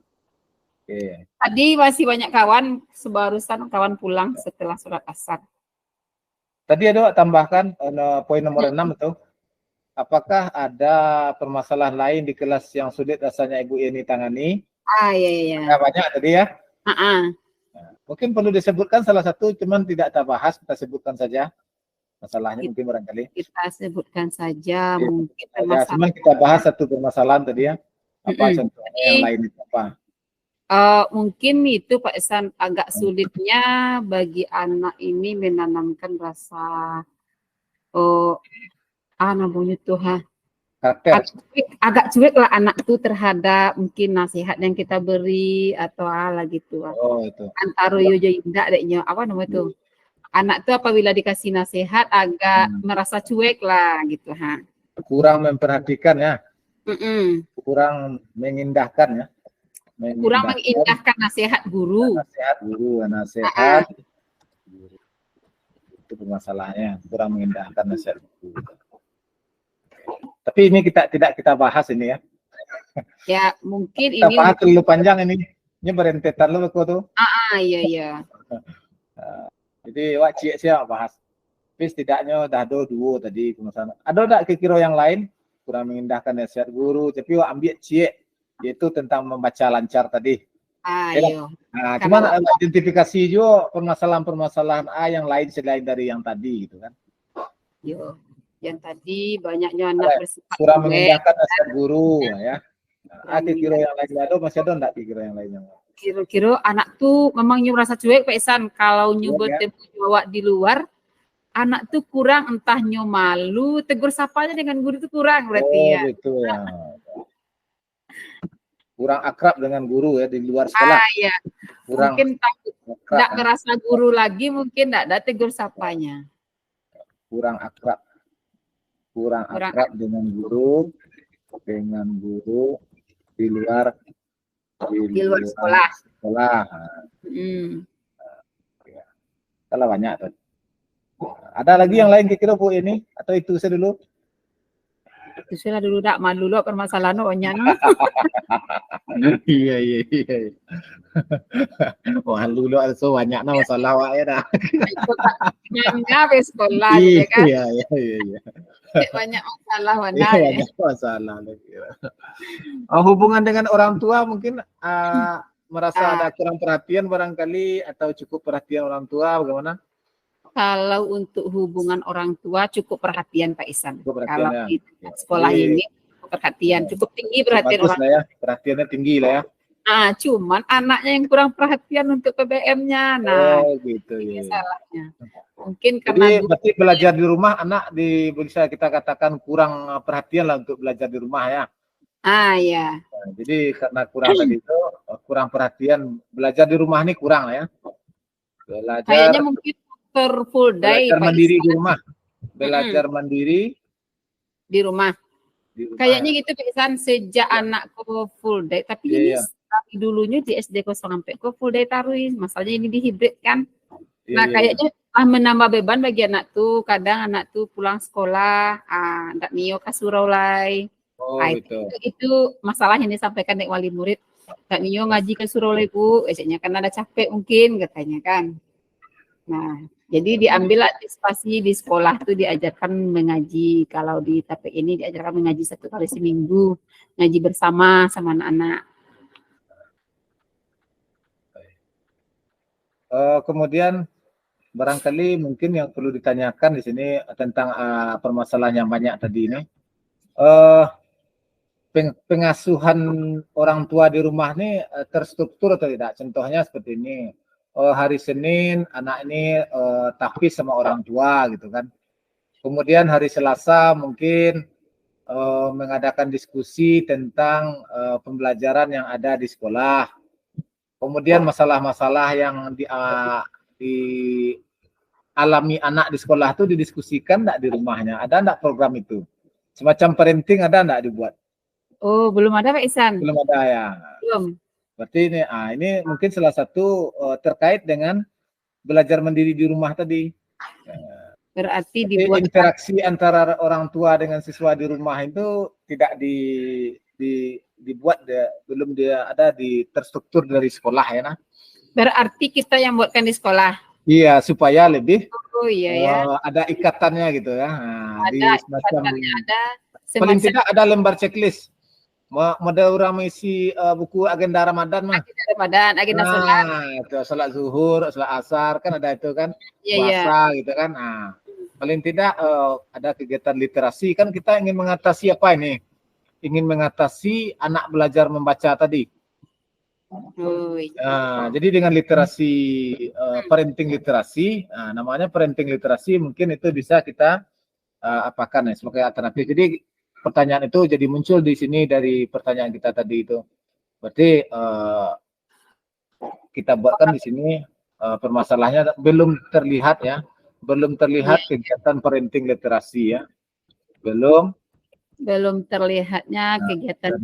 Oke. Tadi masih banyak kawan, sebarusan kawan pulang setelah sholat asar. Tadi ada tambahkan poin nomor 6 itu. Apakah ada permasalahan lain di kelas yang sulit rasanya Ibu ini tangani? Iya. Ada banyak tadi ya? Nah, mungkin perlu disebutkan salah satu, cuman tidak kita bahas, kita sebutkan saja. Masalahnya mungkin barangkali. Kita sebutkan saja mungkin cuman kita bahas satu permasalahan tadi ya. Apa contohnya yang lain itu apa? Mungkin itu Pak Ihsan agak sulitnya bagi anak ini menanamkan rasa namanya tuh agak cuek lah anak tuh terhadap mungkin nasihat yang kita beri atau gitu. Itu. Antara yojo indah adanya apa namanya tuh. Anak tuh apabila dikasih nasihat agak merasa cuek lah gitu Kurang memperhatikan ya. Kurang mengindahkan ya. Kurang mengindahkan nasihat guru. Nasihat guru. Itu permasalahannya, kurang mengindahkan nasihat guru. Tapi ini tidak kita bahas ini ya. Ya, mungkin kita ini bahas terlalu panjang ini. Ini berentetan lu tuh. Iya. Jadi wajib siapa bahas. Tapi setidaknya dah ada 2 tadi permasalahan. Ada enggak kira-kira yang lain kurang mengindahkan nasihat guru, tapi ambil cie yaitu tentang membaca lancar tadi. Iya. Nah, cuman identifikasi juga permasalahan-permasalahan yang lain selain dari yang tadi gitu kan. Iya. Yang tadi banyaknya anak bersifat kurang mengindahkan nasihat guru ya. Kira-kira yang lain ada, masih ada enggak kira-kira yang lainnya? Kira-kira anak tuh memang merasa cuek Pak Ihsan kalau nyoba bawa di luar. Anak tuh kurang entah malu, tegur sapanya dengan guru itu kurang berarti ya. Gitu ya. Kurang akrab dengan guru ya di luar sekolah. Iya. Kurang mungkin tidak merasa guru lagi, mungkin tidak ada tegur sapanya. Kurang akrab dengan guru di luar sekolah. Kalau banyak tuh. Ada lagi yang lain kira-kira Bu ini atau itu saya dulu? Itu saya dulu tak malu lo permasalahan banyak. Iya. Malu lo so banyak masalah wae dah. Nyangga sekolah ya kan. Iya. Banyak masalah banyak masalah. Hubungan dengan orang tua mungkin merasa ada kurang perhatian barangkali atau cukup perhatian orang tua bagaimana? Kalau untuk hubungan orang tua cukup perhatian Pak Ihsan. Kalau di sekolah ini perhatian cukup tinggi perhatian orang tua. Perhatiannya tinggi lah ya. Cuman anaknya yang kurang perhatian untuk PBM-nya. Gitu ya. Salahnya. Mungkin karena berarti belajar di rumah anak bisa kita katakan kurang perhatian lah untuk belajar di rumah ya. Iya. Jadi karena kurang tadi itu kurang perhatian belajar di rumah ini kurang lah ya. Kayaknya mungkin full day belajar mandiri di rumah. Belajar mandiri di rumah. Kayaknya gitu Pak Ihsan sejak anakku full day, tapi ini Tapi dulunya di SD kos sampai kok full day tarawih. Masalahnya ini dihibrid kan. Nah, kayaknya menambah beban bagi anak tuh. Kadang anak tuh pulang sekolah, ndak mio ke surau lai. Itu masalah yang disampaikan dari wali murid. Ndak mio ngaji ke surau lai Bu, esoknya kan ada capek mungkin katanya kan. Nah, jadi diambil antisipasi di sekolah tuh diajarkan mengaji. Kalau di TPI ini diajarkan mengaji 1 kali seminggu, ngaji bersama sama anak-anak. Kemudian barangkali mungkin yang perlu ditanyakan di sini tentang permasalahan yang banyak tadi ini. Pengasuhan orang tua di rumah ini terstruktur atau tidak? Contohnya seperti ini. Hari Senin anak ini tahfiz sama orang tua gitu kan. Kemudian hari Selasa mungkin mengadakan diskusi tentang pembelajaran yang ada di sekolah. Kemudian masalah-masalah yang dialami anak di sekolah itu didiskusikan enggak di rumahnya? Ada enggak program itu? Semacam parenting ada enggak dibuat? Oh, belum ada Pak Ihsan? Belum ada ya. Belum. Berarti ini mungkin salah satu terkait dengan belajar mandiri di rumah tadi. Berarti dibuat interaksi antara orang tua dengan siswa di rumah itu tidak dibuat belum dia ada di terstruktur dari sekolah ya nah. Berarti kita yang buatkan di sekolah. Iya, supaya lebih ya. Ada ikatannya gitu ya. Nah, ada ikatannya, ada paling tidak ada lembar checklist. Model orang isi buku agenda Ramadan mah. Agenda sholat. Itu sholat zuhur, sholat asar kan ada itu kan. Puasa gitu kan. Nah, paling tidak ada kegiatan literasi kan kita ingin mengatasi apa ini? Ingin mengatasi anak belajar membaca tadi. Jadi dengan literasi parenting literasi, namanya parenting literasi mungkin itu bisa kita apakan ya sebagai alternatif. Jadi pertanyaan itu jadi muncul di sini dari pertanyaan kita tadi itu. Berarti kita buatkan di sini permasalahannya belum terlihat ya, belum terlihat kegiatan parenting literasi ya, belum terlihatnya kegiatan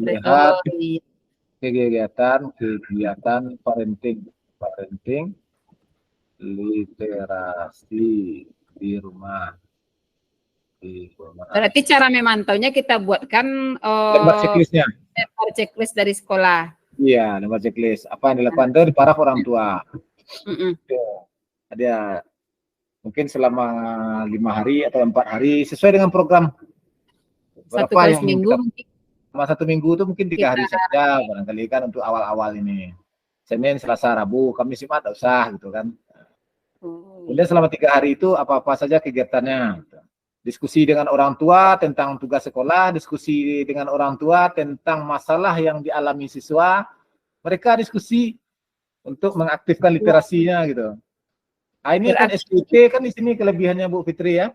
kegiatan parenting literasi di rumah. Berarti cara memantaunya kita buatkan lembar checklist dari sekolah. Iya, lembar checklist. Apa yang dilakukan itu di paraf orang tua. Ada mungkin selama 5 hari atau 4 hari sesuai dengan program. 1 kali seminggu. Selama 1 minggu itu mungkin 3 hari saja barangkali kan untuk awal-awal ini. Senin, Selasa, Rabu, Kamis, Jumat tidak usah gitu kan. Kemudian selama 3 hari itu apa-apa saja kegiatannya. Diskusi dengan orang tua tentang tugas sekolah, diskusi dengan orang tua tentang masalah yang dialami siswa. Mereka diskusi untuk mengaktifkan literasinya gitu. Ini kan SPT kan di sini kelebihannya Bu Fitri ya.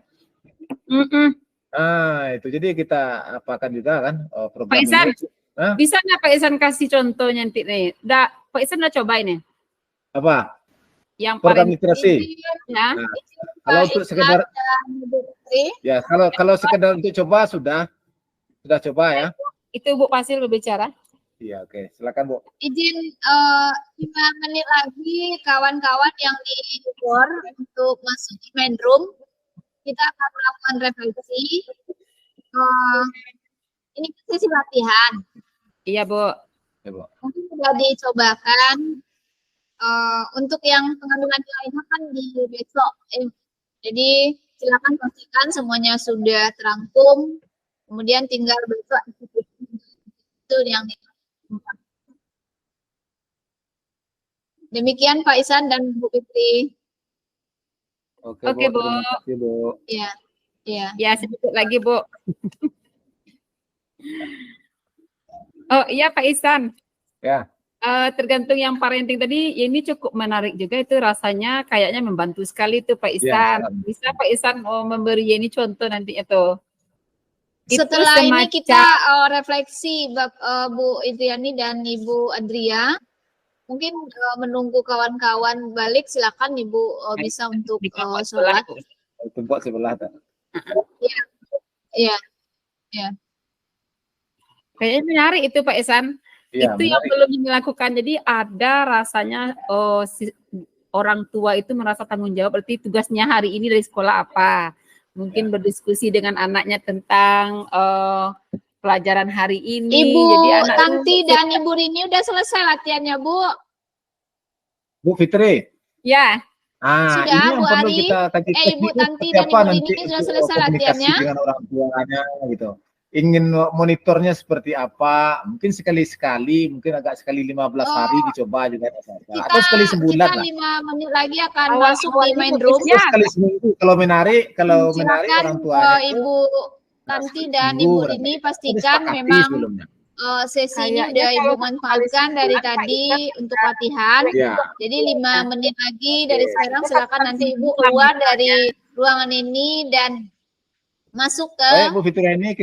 Itu jadi kita apakan juga kan program Pak Ihsan, ini. Bisa nggak Pak Ihsan kasih contohnya nanti nih? Pak Ihsan udah coba ini? Apa? Yang program literasi. Ya. Kalau untuk sekedar ya kalau sekedar untuk coba sudah coba ya. Itu Bu Fasil berbicara. Iya, oke. Silakan Bu. Izin 5 menit lagi kawan-kawan yang di luar untuk masuk di main room. Kita akan melakukan refleksi. Ini sesi latihan. Iya, Bu. Ya, Bu. Mungkin sudah dicobakan. Untuk yang pengambilan nilainya kan di besok. Jadi silakan pastikan semuanya sudah terangkum. Kemudian tinggal besok itu yang demikian Pak Ihsan dan Bu Fitri. Oke, Bu. Terima kasih, Bu. Ya, sedikit lagi, Bu. Oh iya Pak Ihsan. Ya. Tergantung yang parenting tadi, ini cukup menarik juga itu rasanya kayaknya membantu sekali itu Pak Ihsan. Bisa Pak Ihsan memberi ini contoh nanti itu. Setelah ini kita refleksi Bu Idriani dan Ibu Adria. Mungkin menunggu kawan-kawan balik, silakan Ibu bisa untuk sholat. Tempat sebelah. Iya. Kayaknya menarik itu Pak Ihsan. Iya, itu yang belum dilakukan. Jadi ada rasanya orang tua itu merasa tanggung jawab, berarti tugasnya hari ini dari sekolah apa. Mungkin berdiskusi dengan anaknya tentang pelajaran hari ini. Ibu Jadi anak Tanti dan Ibu Rini udah selesai latihannya, Bu. Bu Fitri. Sudah, Ini yang Bu perlu Ari. kita kaji Ibu Tanti dan Ibu Rini sudah selesai latihannya. dengan orang tuanya gitu. Ingin monitornya seperti apa? Mungkin sekali-sekali, mungkin agak sekali 15 hari dicoba juga. Atau sekali sebulan kita lah. 5 menit lagi akan masuk di main room. Sekali seminggu. Kalau menarik orang tuanya. Ibu Tanti dan Ibu Rini pastikan memang sesi ini udah Ibu manfaatkan dari tadi untuk latihan. Jadi 5 menit lagi dari sekarang silakan nanti Ibu keluar dari ruangan ini dan masuk ke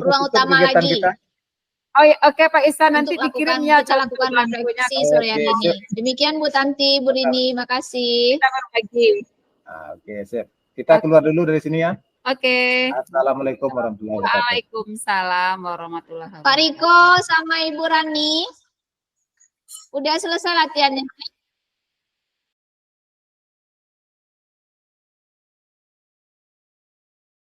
ruang utama lagi. Oke Pak Ihsan, nanti dikirim ya. Kita lakukan refleksi sore hari ini. Demikian Bu Tanti, Bu Rini, makasih. Oke, siap. Kita keluar dulu dari sini ya. Oke. Assalamualaikum warahmatullahi wabarakatuh. Waalaikumsalam warahmatullahi wabarakatuh. Pak Riko sama Ibu Rani, udah selesai latihannya?